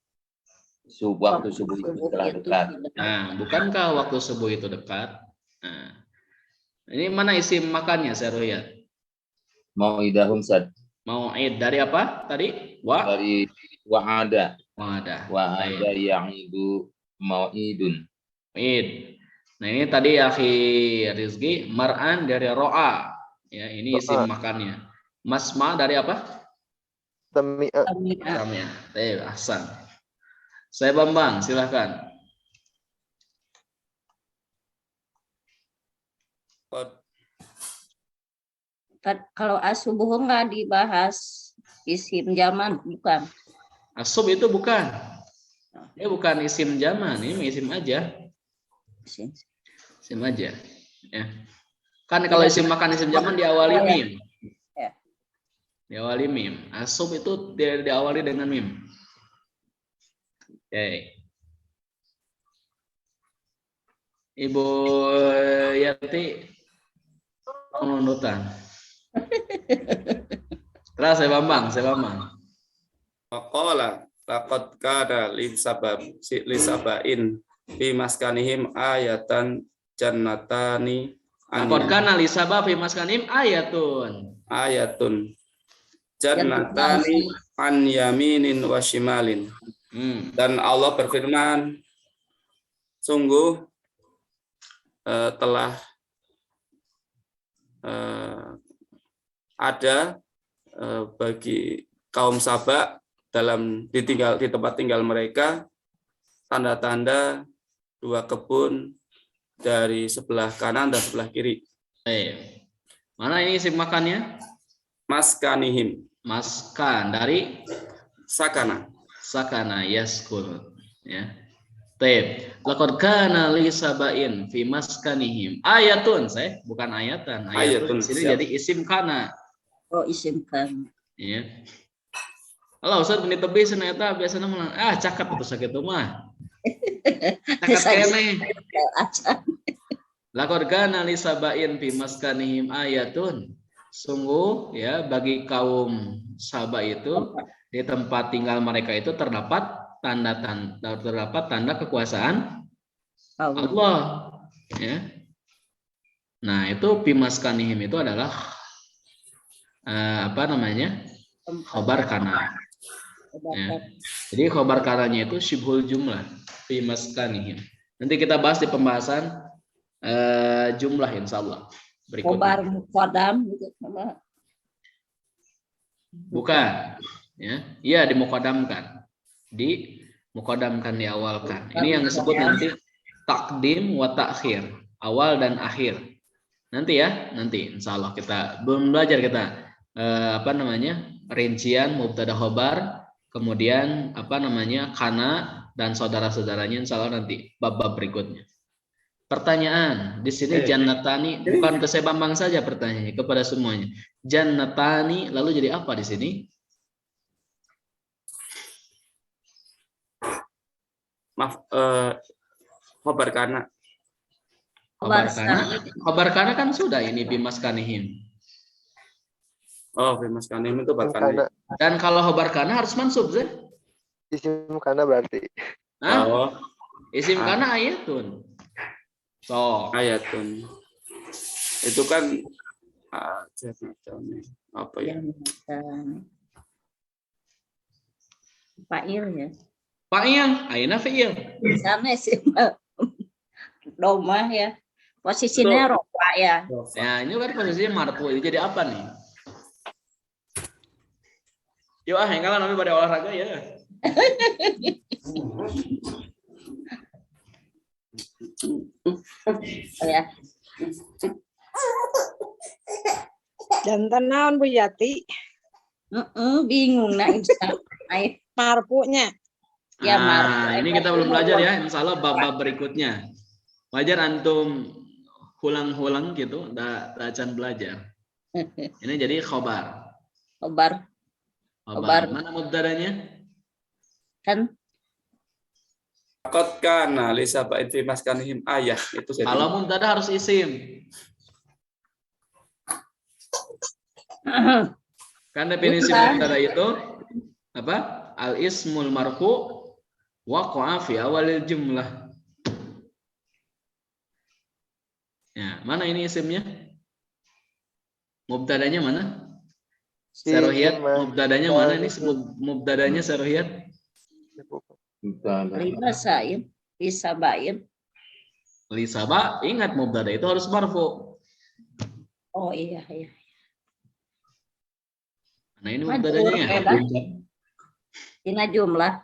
waktu subuh itu telah dekat? Nah, bukankah waktu subuh itu dekat? Nah, ini mana isim makannya saya lihat. Mau'idahum sad. Mau'id dari apa tadi? Dari wa'ada. Wa'ada ya'idu mau'idun. Mau'id. Nah, ini tadi akhir Rizki mar'an dari ro'a. Ya, ini isim makannya. Masma dari apa? Sami'a. Ahsan. Saya Bambang, silahkan. Kalau asubuh nggak dibahas isim zaman, bukan? Asub itu bukan. Ini bukan isim zaman, ini isim aja. Isim aja. Ya. Kan kalau isim makan isim zaman diawali mim. Diawali mim. Asub itu diawali dengan mim. Oke. Ibu Yati penuntutan. Terus saya Bambang. Faqala laqad kana lisabain fi maskanihim ayatan jannatani Laqad kana lisabab fi maskanihim ayatun jannatani an yaminin wa shimalin. Dan Allah berfirman, sungguh telah ada bagi kaum Saba di tempat tinggal mereka tanda-tanda dua kebun dari sebelah kanan dan sebelah kiri. Mana ini isim makannya? Maskanihim. Maskan dari sakana yaskun ya. Taib. Laqad kana li sabain fi maskanihim ayatun, bukan ayatan. Ayatun sini jadi isim kana. Oh, isim kana. Ya. Kalau Ustaz menit tebi ternyata biasanya cakap atau sakit mah. Cakap kene. Laqad kana li sabain fi maskanihim ayatun. Sungguh ya bagi kaum Saba itu di tempat tinggal mereka itu terdapat tanda kekuasaan Allah. Ya. Nah, itu bimaskanihim itu adalah khobar kana. Ya. Jadi khobar kananya itu syibhul jumlah bimaskanihim. Nanti kita bahas di pembahasan jumlah insyaallah berikutnya. Khobar muqaddam gitu. Bukan. Ya, iya dimukodamkan. Dimukodamkan, diawalkan. Ini yang disebut nanti takdim wa takhir, awal dan akhir. Nanti ya, nanti insya Allah kita belum belajar kita apa namanya rincian mubtada khobar, kemudian apa namanya kana dan saudara-saudaranya insya Allah nanti bab-bab berikutnya. Pertanyaan di sini jannatani bukan ke saya Bambang saja pertanyaannya, kepada semuanya. Jannatani lalu jadi apa di sini? Maaf, khobar kana. Khobar kana kan sudah ini bimaskanihim. Oh, Mas Kanim itu bahkan. Dan kalau khobar kana harus mansub sih. Isim kana berarti. Hah? Oh, Isim kana ayatun. So, ayatun. Itu kan apa ya? Fa'il ya. fa'il, aina fi'il. Sana sih domah ya. Posisinya rofa ya. Ya, ini kan posisinya marfu. Jadi apa nih? Yuk yang kalah namanya pada olahraga ya. Ya. Jantan naon Bu Yati? Bingung nak Marpunya. Ya, ini kita belum belajar ya. Insya Allah bab-bab berikutnya. Wajar antum hulang-hulang gitu, acan belajar. Ini jadi khobar. Khobar. Mana mubtadanya? Kan Kot kana lisa ba'in fi maskanihim ayah itu saya. Kalau mubtada harus isim. Kan definisi mubtada itu apa? Al ismul marfu waqa'a fi awalil jumlah. Ya, mana ini isimnya? Mubtadanya mana? Sarohiyat, mubtadanya mana ini? Mubtadanya sarohiyat? libasain, lisabain. Lisaba, ingat mubtada itu harus marfu. Oh iya iya. Nah ini mubtadanya ya. Ini jumlah.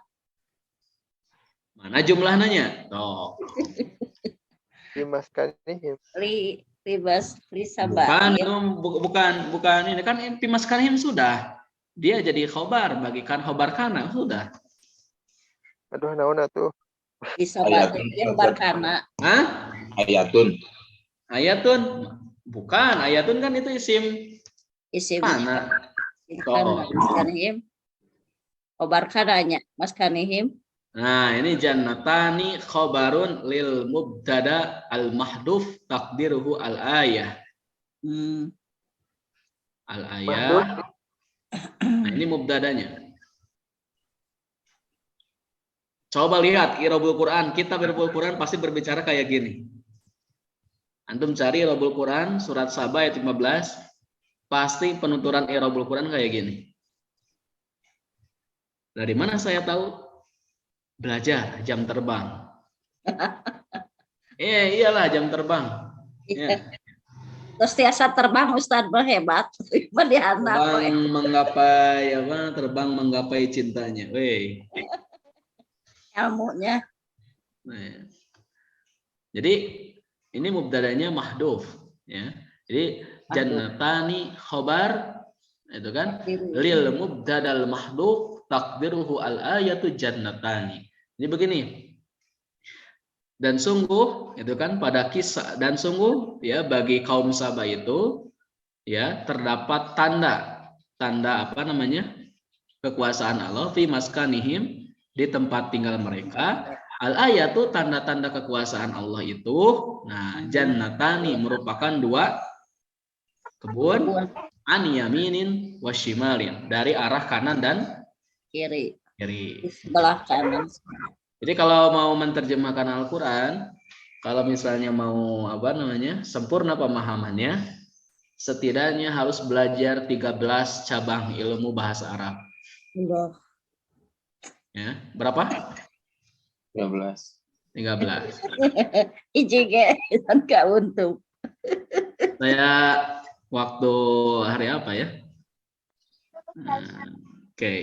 Mana jumlah nanya? Toh. Bimaskanihim. Libas, lisabain. Bukan ini kan bimaskanihim sudah. Dia jadi khobar, bagikan khobar kana sudah. Aduh, naon atuh? Lisabain yang barkana. Hah? Ayatun. Ayatun. Bukan, ayatun kan itu isim Isim kana. maskanihim. Khobar kananya maskanihim. Nah, ini jannatani khobarun lil mubtada al mahduf takdiruhu al ayah. Al ayah. Nah, ini mubtadanya. Coba lihat Irobul Quran, kitab Irobul Quran pasti berbicara kayak gini. Antum cari Irobul Quran surat Saba ayat 15, pasti penuturan Irobul Quran kayak gini. Dari mana saya tahu? Belajar jam terbang. Iyalah jam terbang. Ya. Terus tiasa terbang Ustadz hebat. Terbang menggapai apa? Terbang menggapai cintanya. Weh. Ilmunya. Nah, jadi ini mubtadanya mahduf ya. Jadi jannatani khobar itu kan lil mubtadal mahduf takdiruhu al ayatu jannatani. Jadi begini. Dan sungguh itu kan pada kisah dan sungguh ya bagi kaum Saba itu ya terdapat tanda apa namanya? Kekuasaan Allah fi maskanihim di tempat tinggal mereka. Al-ayatu tanda-tanda kekuasaan Allah itu. Nah, jannatani merupakan dua kebun an yaminin washimalin dari arah kanan dan kiri. Di sebelah kanan. Jadi kalau mau menerjemahkan Al-Qur'an, kalau misalnya mau apa namanya? Sempurna pemahamannya, setidaknya harus belajar 13 cabang ilmu bahasa Arab. Ya, berapa? 13. 13. Ijige enggak untung. Saya waktu hari apa ya? Oke.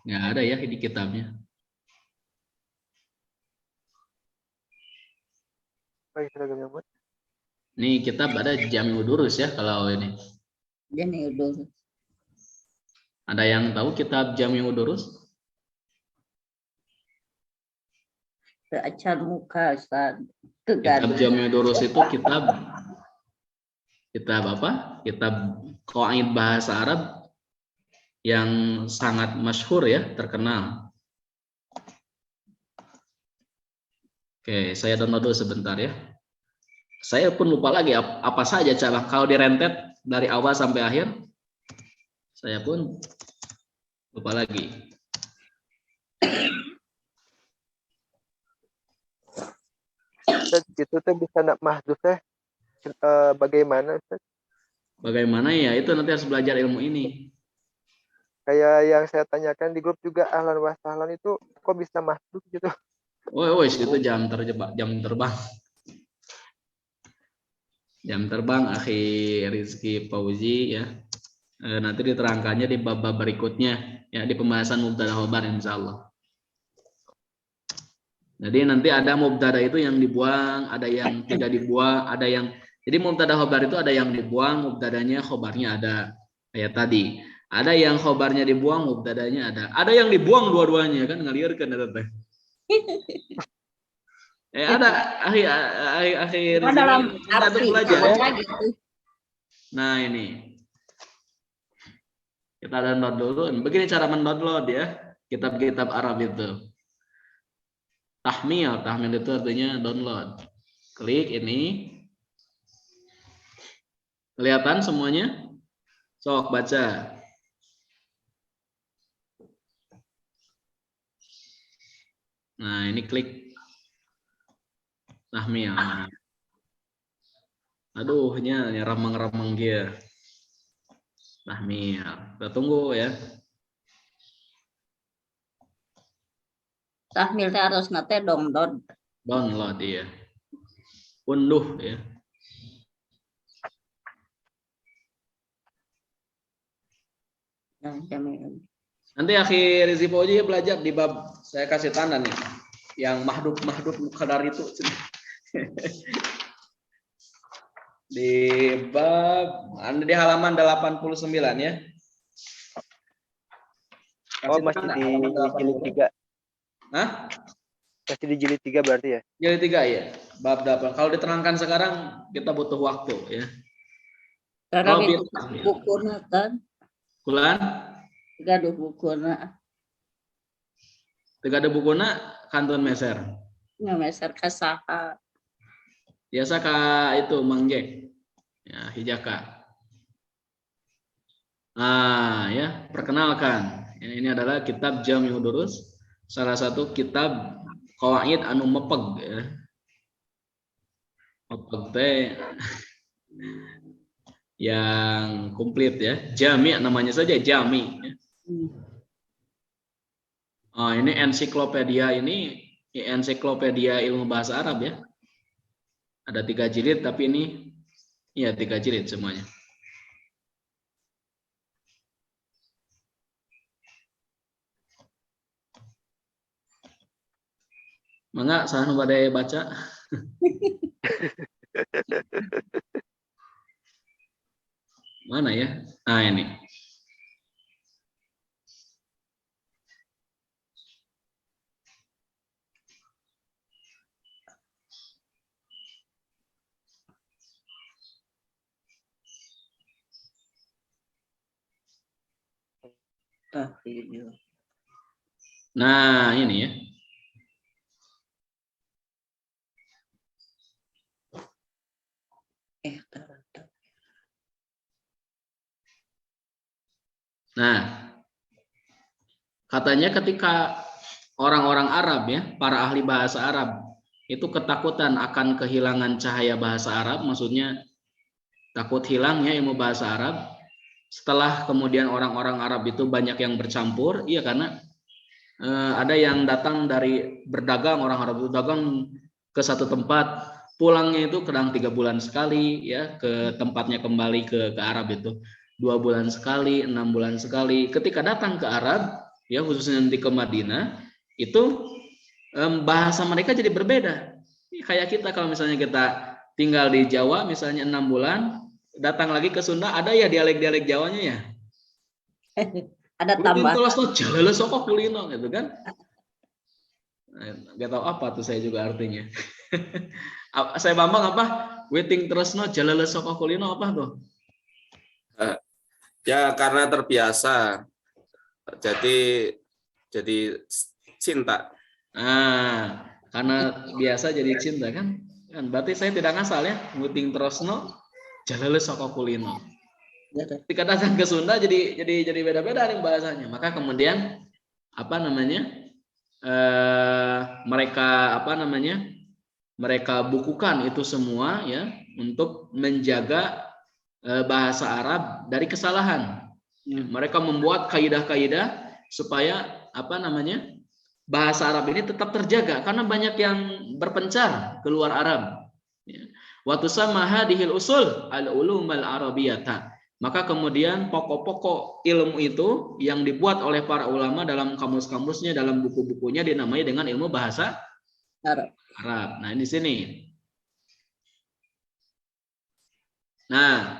Nggak ada ya di kitabnya. Baik, seragam nyamuk. Nih kitab ada Jami Udurus ya kalau ini. Jadi dulu. Ada yang tahu kitab Jami Udurus? Acar muka Ustaz. Kitab Kegaduh. Jami Udurus itu kitab apa? Kitab qawaid bahasa Arab yang sangat masyhur ya, terkenal. Oke, saya download dulu sebentar ya. Saya pun lupa lagi apa saja cara kalau direntet dari awal sampai akhir. Saya pun lupa lagi. Ustaz, itu teh bisa nak mahdhuf teh bagaimana Ustaz? Bagaimana ya, itu nanti harus belajar ilmu ini. Kayak yang saya tanyakan di grup juga ahlan wa sahlan itu kok bisa mahdhuf gitu. Woi, itu jam terbang. Jam terbang akhi Rizky Fauzi ya. Nanti diterangkannya di bab-bab berikutnya ya, di pembahasan mubtada khobar insyaallah. Jadi nanti ada mubtada itu yang dibuang, ada yang tidak dibuang, ada yang jadi mubtada khobar itu ada yang dibuang, mubtadanya khobarnya ada kayak tadi. Ada yang khobarnya dibuang, mubtadanya ada. Ada yang dibuang dua-duanya kan ngaliarkeun eta teh. Ada akhir Dalam arti belajar ya. gitu. Nah, ini. Kita download dulu. Begini cara mendownload ya kitab-kitab Arab itu. Tahmil itu artinya download. Klik ini. Kelihatan semuanya? Sok baca. Nah, ini klik tahmil. Nah. Aduh, remang-remang dia. Tahmil. Kita tunggu ya. Tahmil teh harus nate download. Download ya. Unduh ya. Nah, Jamil. Nanti akhir Rizky Fauzi belajar di bab saya kasih tanda nih. Yang mahdhuf qadar itu. Di bab di halaman 89 ya. Oh, masih di jilid 3. Hah? Masih di jilid 3 berarti ya? Jilid 3 ya. Bab 8. Kalau diterangkan sekarang kita butuh waktu ya. Karena Oh, itu bukuna kan. Kulan? Gaduh bukuna. Tidak ada bukuna kantun meser. Nya meser ka saha. Biasa ka itu mangge. Ya, hijaka. Nah, ya, perkenalkan. Ya, ini adalah kitab Jami Udurus, salah satu kitab qawaid anu mepeg ya. Mepeg teh yang komplit ya. Jami namanya saja Jami ya. Oh, ini ensiklopedia ilmu bahasa Arab ya. Ada 3 jilid tapi ini ya 3 jilid semuanya. Mangga saha badai baca? Mana ya? Nah, ini. Nah, ini ya. Nah, katanya ketika orang-orang Arab ya, para ahli bahasa Arab itu ketakutan akan kehilangan cahaya bahasa Arab, maksudnya takut hilangnya ilmu bahasa Arab. Setelah kemudian orang-orang Arab itu banyak yang bercampur, iya karena ada yang datang dari berdagang, orang Arab itu dagang ke satu tempat, pulangnya itu kadang 3 bulan sekali ya ke tempatnya kembali ke Arab itu 2 bulan sekali, 6 bulan sekali. Ketika datang ke Arab ya khususnya nanti ke Madinah itu bahasa mereka jadi berbeda. Kayak kita kalau misalnya kita tinggal di Jawa misalnya 6 bulan, datang lagi ke Sunda ada ya dialek-dialek Jawanya ya. Ada tambah. Jalala soko kulino gitu kan. Gak tahu apa tuh saya juga artinya. Saya Bambang apa? Waiting tresno jalala soko kulino apa tuh? Ya karena terbiasa. Jadi cinta. Karena biasa jadi cinta kan? Berarti saya tidak ngasal ya. Waiting tresno jalala soko kulino. Ketika datang ke Sunda jadi beda-beda nih bahasanya. Maka kemudian mereka bukukan itu semua ya untuk menjaga bahasa Arab dari kesalahan. Mereka membuat kaidah-kaidah supaya bahasa Arab ini tetap terjaga karena banyak yang berpencar keluar Arab. Wa tusamma hadhil usul al-ulum al-arabiyyah. Maka kemudian pokok-pokok ilmu itu yang dibuat oleh para ulama dalam kamus-kamusnya, dalam buku-bukunya dinamai dengan ilmu bahasa Arab. Nah, ini di sini. Nah,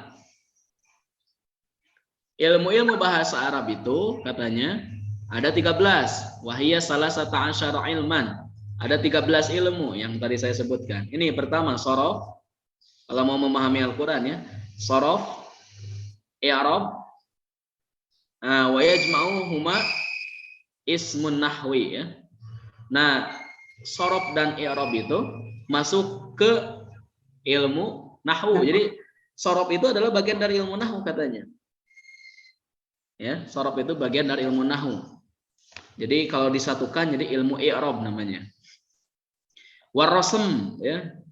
ilmu-ilmu bahasa Arab itu katanya ada 13. Wahiyya salasata asyara ilman. Ada 13 ilmu yang tadi saya sebutkan. Ini pertama sorof. Kalau mau memahami Al-Quran ya, sorof, i'rab, wa yajma'uhuma ismun nahwi ya. Nah, sorof dan i'rab itu masuk ke ilmu nahwu. Jadi sorof itu adalah bagian dari ilmu nahwu katanya. Ya, sorof itu bagian dari ilmu nahwu. Jadi kalau disatukan jadi ilmu i'rab namanya. Warrasm ya.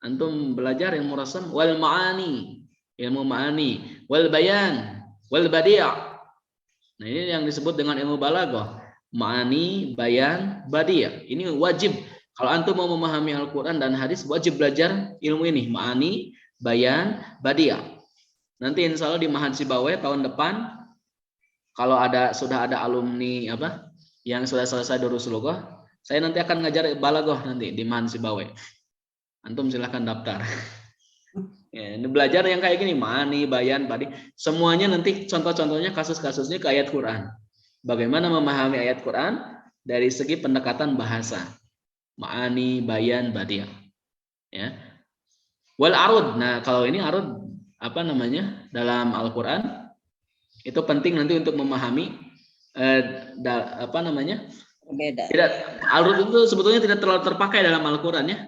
Antum belajar ilmu rasm wal ma'ani, ilmu ma'ani, wal bayan, wal badi'. Nah, ini yang disebut dengan ilmu balaghah. Ma'ani, bayan, badi'. Ini wajib. Kalau antum mau memahami Al-Qur'an dan hadis wajib belajar ilmu ini, ma'ani, bayan, badi'. Nanti insya Allah di Mahan Sibawe tahun depan kalau sudah ada alumni yang sudah selesai Durus Lughah, saya nanti akan ngajar balaghah nanti di Mahan Sibawe. Antum silahkan daftar. Ya, ini belajar yang kayak gini, ma'ani, bayan, badi, semuanya nanti contoh-contohnya kasus-kasusnya ke ayat Quran. Bagaimana memahami ayat Quran dari segi pendekatan bahasa. Ma'ani, bayan, badi'. Ya. Wal arud. Nah, kalau ini arud dalam Al-Qur'an itu penting nanti untuk memahami Beda. Arud itu sebetulnya tidak terlalu terpakai dalam Al-Qur'an ya.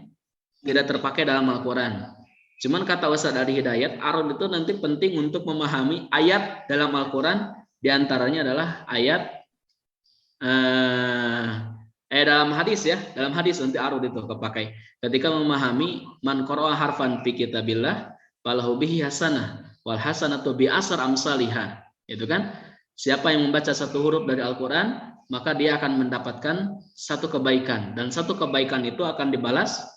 Tidak terpakai dalam Al-Quran. Cuman kata Ustaz Adi Hidayat, arud itu nanti penting untuk memahami ayat dalam Al-Quran. Di antaranya adalah ayat dalam hadis ya. Dalam hadis nanti arud itu kepakai. Ketika memahami man qara'a harfan fi kitabillah falahu bihi hasanah wal hasanatu bi asr amsalihah. Itu kan? Siapa yang membaca satu huruf dari Al-Quran, maka dia akan mendapatkan satu kebaikan. Dan satu kebaikan itu akan dibalas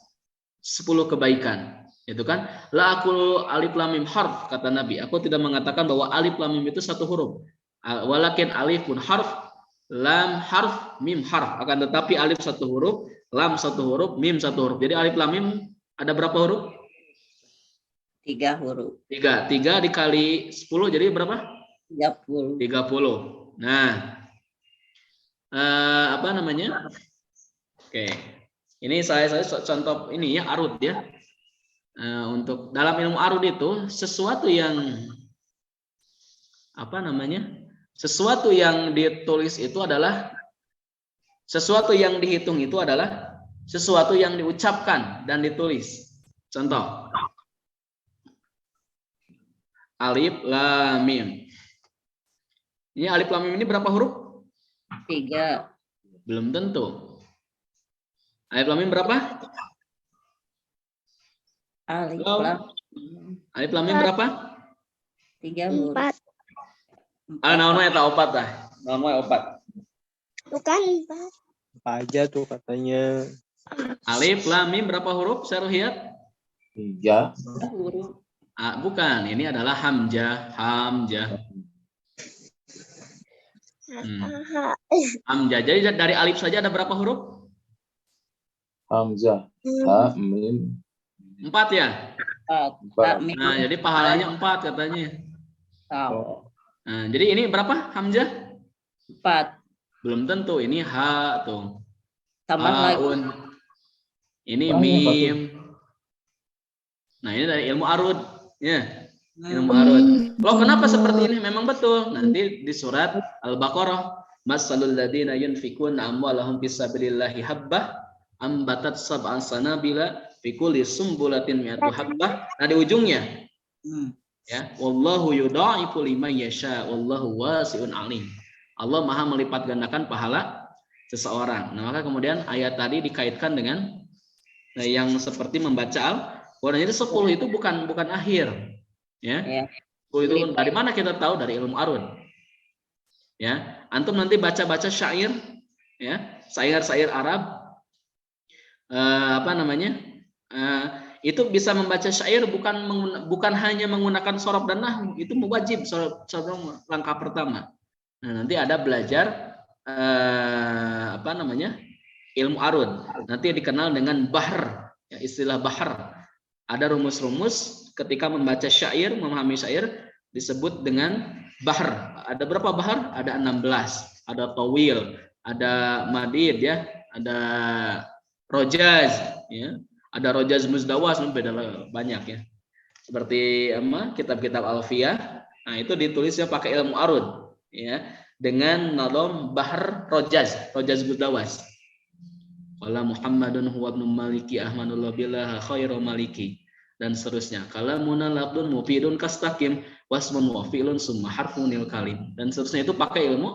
10 kebaikan, itu kan? La aqul alif lam mim harf, kata Nabi. Aku tidak mengatakan bahwa alif lam mim itu satu huruf. Walakin alifun harf, lam harf, mim harf. Akan tetapi alif satu huruf, lam satu huruf, mim satu huruf. Jadi alif lam mim ada berapa huruf? 3 huruf. 3 dikali 10 jadi berapa? 30. 30. Nah, Oke. Ini saya contoh ini ya arud ya. Untuk dalam ilmu arud itu sesuatu yang sesuatu yang ditulis itu adalah sesuatu yang dihitung itu adalah sesuatu yang diucapkan dan ditulis. Contoh. Alif lam mim. Ini alif lam mim ini berapa huruf? 3. Belum tentu. Alif lam mim berapa? Alif lam mim berapa? 3 huruf. 4. Naon eta 4 tah. Naon 4. Bukan 4. Apa aja tuh katanya. Alif, lam, mim berapa huruf? Saya lihat. 3. Huruf. Bukan, ini adalah hamzah. Hamzah. Hamzah. Jadi dari alif saja ada berapa huruf? Hamzah. Ha, mim. 4 ya? Nah, jadi pahalanya 4 katanya. Tahu. Nah, jadi ini berapa hamzah? 4. Belum tentu. Ini ha tuh. Tambah lagi. Haun. Ini Banyak, mim. Nah, ini dari ilmu arud. Ya. Ilmu arud. Loh, kenapa seperti ini? Memang betul. Nanti di surat Al-Baqarah, masalul ladzina yunfikuna amwalahum fisabilillahi habbah ambatat sab'an sanabila fi kulli sumbulatin mi'atu habbah. Nah, di ujungnya ya, wallahu yudha'ifu liman yasha wallahu wasi'un alim. Allah Maha melipat gandakan pahala seseorang. Nah, maka kemudian ayat tadi dikaitkan dengan yang seperti membaca Al-Qur'an. Jadi 10 itu bukan akhir. Ya. 10 itu dari mana kita tahu? Dari ilmu arud. Ya, antum nanti baca-baca syair, ya, syair-syair Arab, itu bisa membaca syair bukan hanya menggunakan sorof dan nahwu, itu wajib sorof langkah pertama. Nah, nanti ada belajar ilmu arud, nanti dikenal dengan bahr, ya, istilah bahr. Ada rumus-rumus ketika membaca syair, memahami syair disebut dengan bahr. Ada berapa bahr? Ada 16. Ada tawil, ada madid, ya, ada rojaz, ya, ada rojaz muzdawas, beda banyak, ya. Seperti kitab-kitab alfiyah. Nah, itu ditulisnya pakai ilmu arud, ya, dengan nadom bahr rojaz muzdawas. Qala Muhammadun huwa ibnu Maliki Ahmadullah billah khairu maliki, dan seterusnya. Kalamuna labdun mufidun kastaqim wasmun wa fi'lun summa harfunil kalim, dan seterusnya. Itu pakai ilmu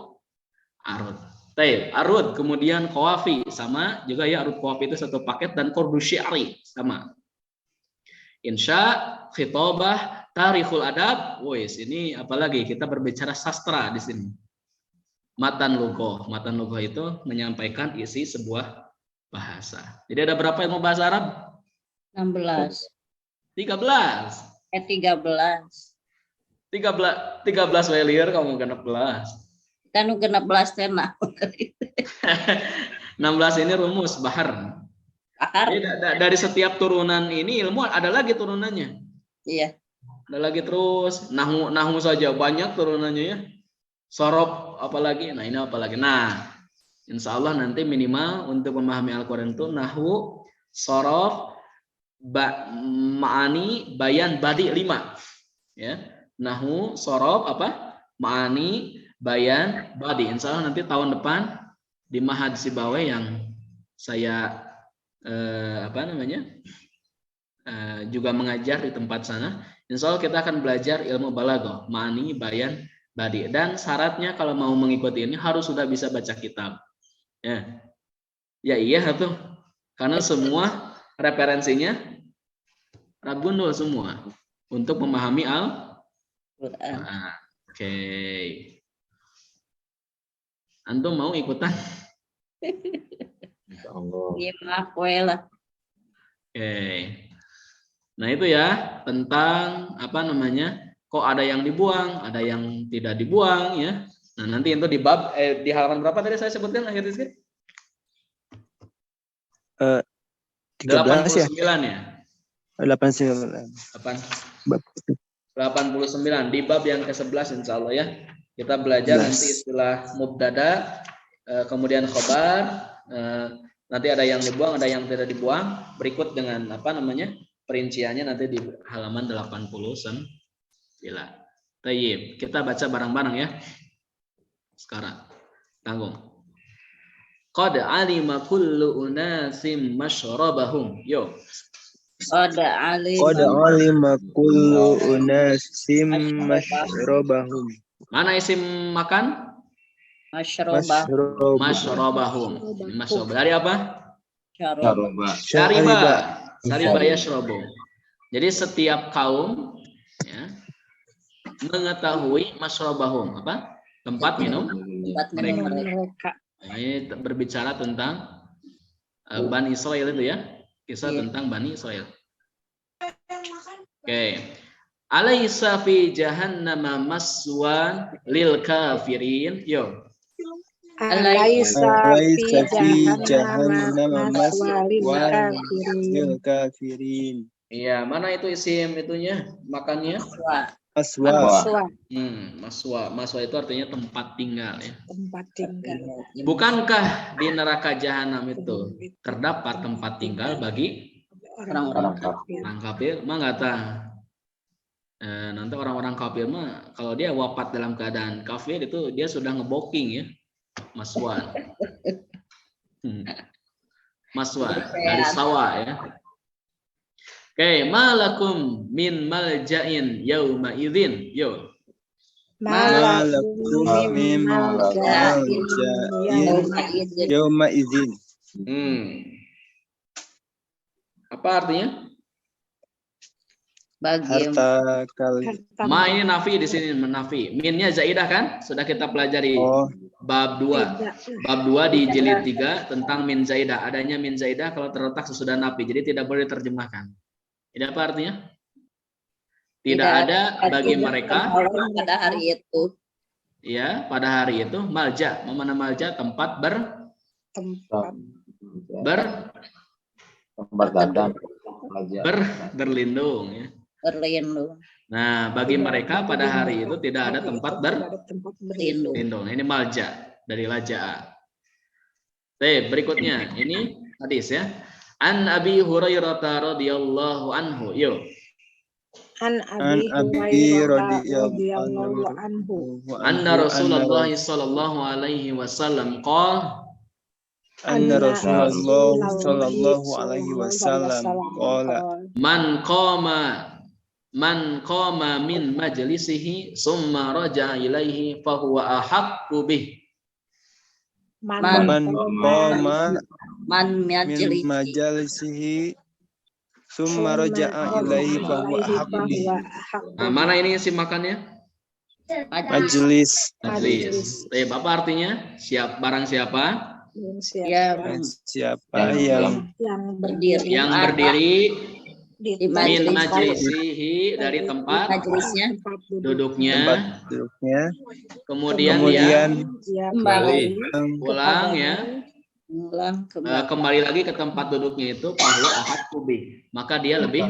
arud. Taib, arud, kemudian qawafi sama juga, ya, arud qawafi itu satu paket, dan qordu syi'ri sama. Insya, khitabah, tarikhul adab. Wis, ini apalagi kita berbicara sastra di sini. Matan lughah. Matan lughah itu menyampaikan isi sebuah bahasa. Jadi ada berapa ilmu bahasa Arab? 16. 13. 13 welier kamu genep belas. Kan 16 tenah. 16 ini rumus bahar. Jadi dari setiap turunan ini ilmu ada lagi turunannya. Iya. Ada lagi terus nahwu saja banyak turunannya, ya. Sorof apalagi. Nah, ini apalagi. Nah, insya Allah nanti minimal untuk memahami Al-Quran itu nahwu, sorof, ma'ani, bayan, badi 5. Ya. Nahwu, sorof, ma'ani, bayan, badi. Insya Allah nanti tahun depan di Mahad Sibawe yang saya juga mengajar di tempat sana. Insya Allah kita akan belajar ilmu balaghah, ma'ani, bayan, badi. Dan syaratnya kalau mau mengikuti ini harus sudah bisa baca kitab. Ya iya tuh, karena semua referensinya Arab gundul semua untuk memahami Al-Quran. Oke. Antum mau ikutan? Iya, Oke. Nah, itu ya tentang kok ada yang dibuang, ada yang tidak dibuang, ya. Nah, nanti itu di bab di halaman berapa tadi saya sebutkan akhir Rizky? 13 ya? 89 ya? 89 di bab yang ke-11 insya Allah, ya. Kita belajar nanti istilah mubtada, kemudian khobar, nanti ada yang dibuang, ada yang tidak dibuang, berikut dengan perinciannya nanti di halaman 89. Tayyib, kita baca bareng-bareng, ya. Sekarang tanggung. Qad alima kullu unasim mashrabahum. Yo. Qad alima kullu unasim mashrabahum. Mana isim makan? Mashrabahum. Mashrabahum. Dari apa? Syariba yashrabu. Jadi setiap kaum, ya, mengetahui mashrabahum, tempat minum mereka. Nah, ini berbicara tentang Bani Israel itu ya. Kisah Iya. tentang Bani Israel. Oke. Alaysa fi jahannama maswan lil kafirin. Yo. Alaisa Laisa fi fi jahannam jahannama maswalil maswan kafirin. lil kafirin. Iya, mana itu isim itunya? Makannya? Aswa. Maswa, Maswa. Maswa itu artinya tempat tinggal ya. tempat tinggal. Bukankah di neraka jahanam itu terdapat tempat tinggal bagi Orang-orang kafir. orang kafir? Mah nggak tahu. Nanti orang-orang kafir mah kalau dia wafat dalam keadaan kafir itu dia sudah ngeboking ya, maswa. Maswa dari sawah ya. Oke, malakum min malja'in yauma idzin. Yo. Malakum min malja'in yauma idzin. Apa artinya? bagi Harta kali. Ma ini nafi di sini menafi. Minnya zaidah kan? Sudah kita pelajari. Oh, Bab 2. Bab 2 di jilid 3 tentang min zaidah. Adanya min zaidah kalau terletak sesudah nafi. Jadi tidak boleh diterjemahkan. Ini apa artinya? Tidak ada bagi mereka pada hari itu. ya pada hari itu malja. Mana malja? Tempat berlindung ya. Berlindung. Nah, bagi mereka pada hari itu tidak ada tempat Berlindung. berlindung. Ini malja dari laja'a. Berikutnya ini hadis ya. An Abi Hurairah radhiyallahu anhu. Yo. An Abi Abi radhiyallahu anhu. Anna Rasulullah sallallahu alaihi wasallam qala Anna Rasulullah sallallahu alaihi wasallam qala man qama min majlisihi summa raja'a ilaihi fahuwa ahaqqu bih. man qama Man min majalisihi summa raja'a ilaihi fahuwa ahaqqu bihi. Nah, mana ini isi makannya? Majlis. Apa artinya? Barang siapa Siapa yang berdiri di min majelis majlisihi dari tempat majelisnya duduknya, kemudian dia kembali pulang ya, pulang kembali lagi ke tempat duduknya itu bahwa ahad kubih, maka dia lebih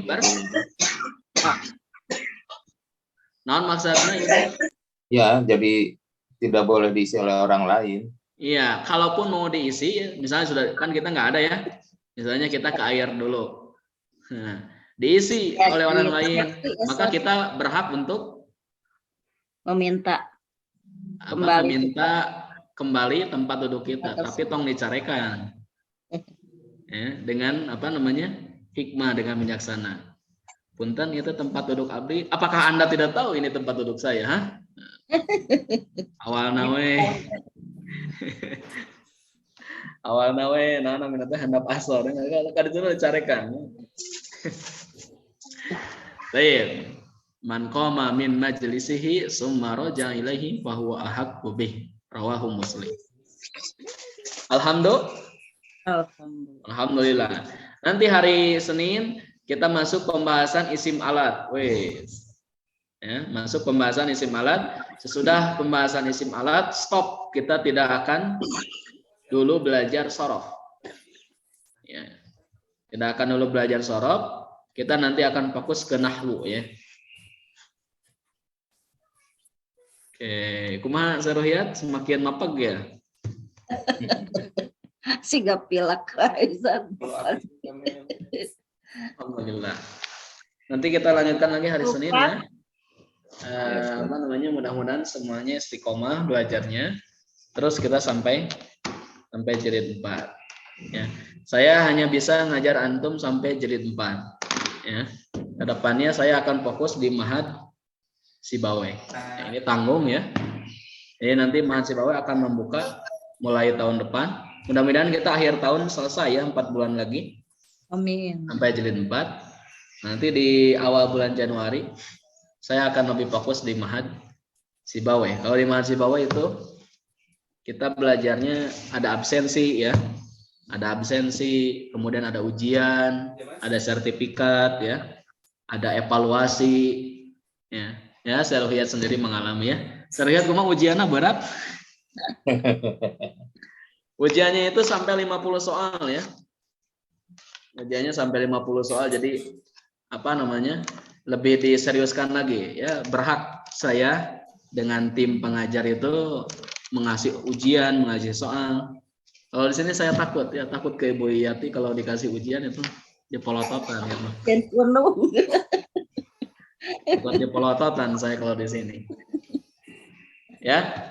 non maksudnya itu Ya, jadi tidak boleh diisi oleh orang lain. iya, kalaupun mau diisi misalnya sudah kan kita nggak ada ya, misalnya kita ke air dulu, nah, diisi oleh orang lain, maka kita berhak untuk meminta kembali tempat duduk kita, tapi tong dicarekan ya, dengan hikmah, dengan bijaksana. Punten itu tempat duduk abdi. Apakah Anda tidak tahu ini tempat duduk saya? Hah? Awal nawe nah namanya teh handap asor kan itu dicarekan. Baik. Man qama min majlisihi summa raja'a ilaihi fa huwa ahaqqu bih. Rawahu Muslim. Alhamdulillah. Nanti hari Senin kita masuk pembahasan isim alat. Ya, masuk pembahasan isim alat. Sesudah pembahasan isim alat, stop. Kita tidak akan dulu belajar sorof. Ya. Tidak akan dulu belajar sorof. Kita nanti akan fokus ke nahwu ya. Oke, kumaha Sarohiat semakin mapeg ya? sigap pilak. Alhamdulillah. Nanti kita lanjutkan lagi hari Senin ya. Mudah-mudahan semuanya istiqomah belajarnya. Terus kita sampai jilid 4 ya. Saya hanya bisa ngajar antum sampai jilid 4 ya. Kedepannya saya akan fokus di Mahad Sibawai. Ya, ini tanggung ya. Jadi nanti Mahad Sibawai akan membuka mulai tahun depan. Mudah-mudahan kita akhir tahun selesai ya, 4 bulan lagi. Amin. Sampai jilid 4. Nanti di awal bulan Januari saya akan lebih fokus di Mahad Sibawai. Kalau di Mahad Sibawai itu kita belajarnya ada absensi ya. Ada absensi, kemudian ada ujian, ada sertifikat, ya, ada evaluasi, ya. Ya, saya lihat sendiri mengalami, ya. Saya lihat cuma ujiannya berat. Ujiannya itu sampai 50 soal, ya. Ujiannya sampai 50 soal, jadi apa namanya? Lebih diseriuskan lagi, ya. Berhak saya dengan tim pengajar itu mengasih ujian, mengasih soal. Kalau di sini saya takut, ya, takut ke Ibu Yati kalau dikasih ujian itu dipolototan, ya. Dan penuh. Takut dipolototan saya kalau di sini. Ya.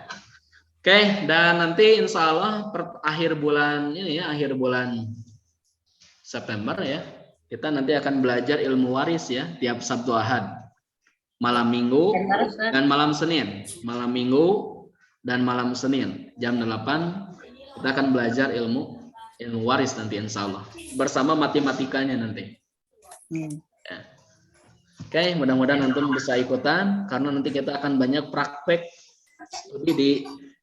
Oke, dan nanti insya Allah akhir bulan ini, ya, akhir bulan September, ya, kita nanti akan belajar ilmu waris, ya, tiap Sabtu Ahad, malam Minggu dan malam Senin, malam Minggu dan malam Senin jam 8 kita akan belajar ilmu waris nanti insya Allah bersama matematikanya nanti. Ya. Oke, mudah-mudahan antum bisa ikutan karena nanti kita akan banyak praktek studi di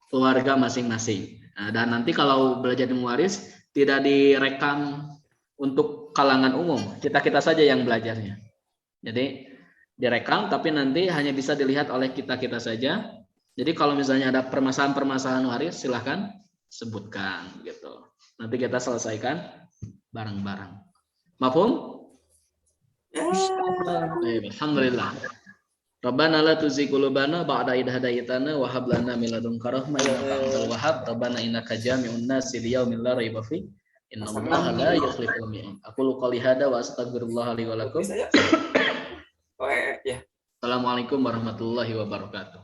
keluarga masing-masing. Nah, dan nanti kalau belajar ilmu waris tidak direkam untuk kalangan umum, kita saja yang belajarnya. Jadi direkam tapi nanti hanya bisa dilihat oleh kita saja. Jadi kalau misalnya ada permasalahan waris silahkan sebutkan gitu. Nanti kita selesaikan bareng-bareng. Mafhum? Alhamdulillah. Rabbana la tuzigh qulubana ba'da idh hadaytana wa hab lana min ladunka rahmah innaka antal wahhab. Rabbana innaka jami'un nasi liyaumin la raiba fi. Innallaha la yukhliful mi'ad. Aqulu qouli hada wa astaghfirullah li wa lakum. Assalamualaikum warahmatullahi wabarakatuh.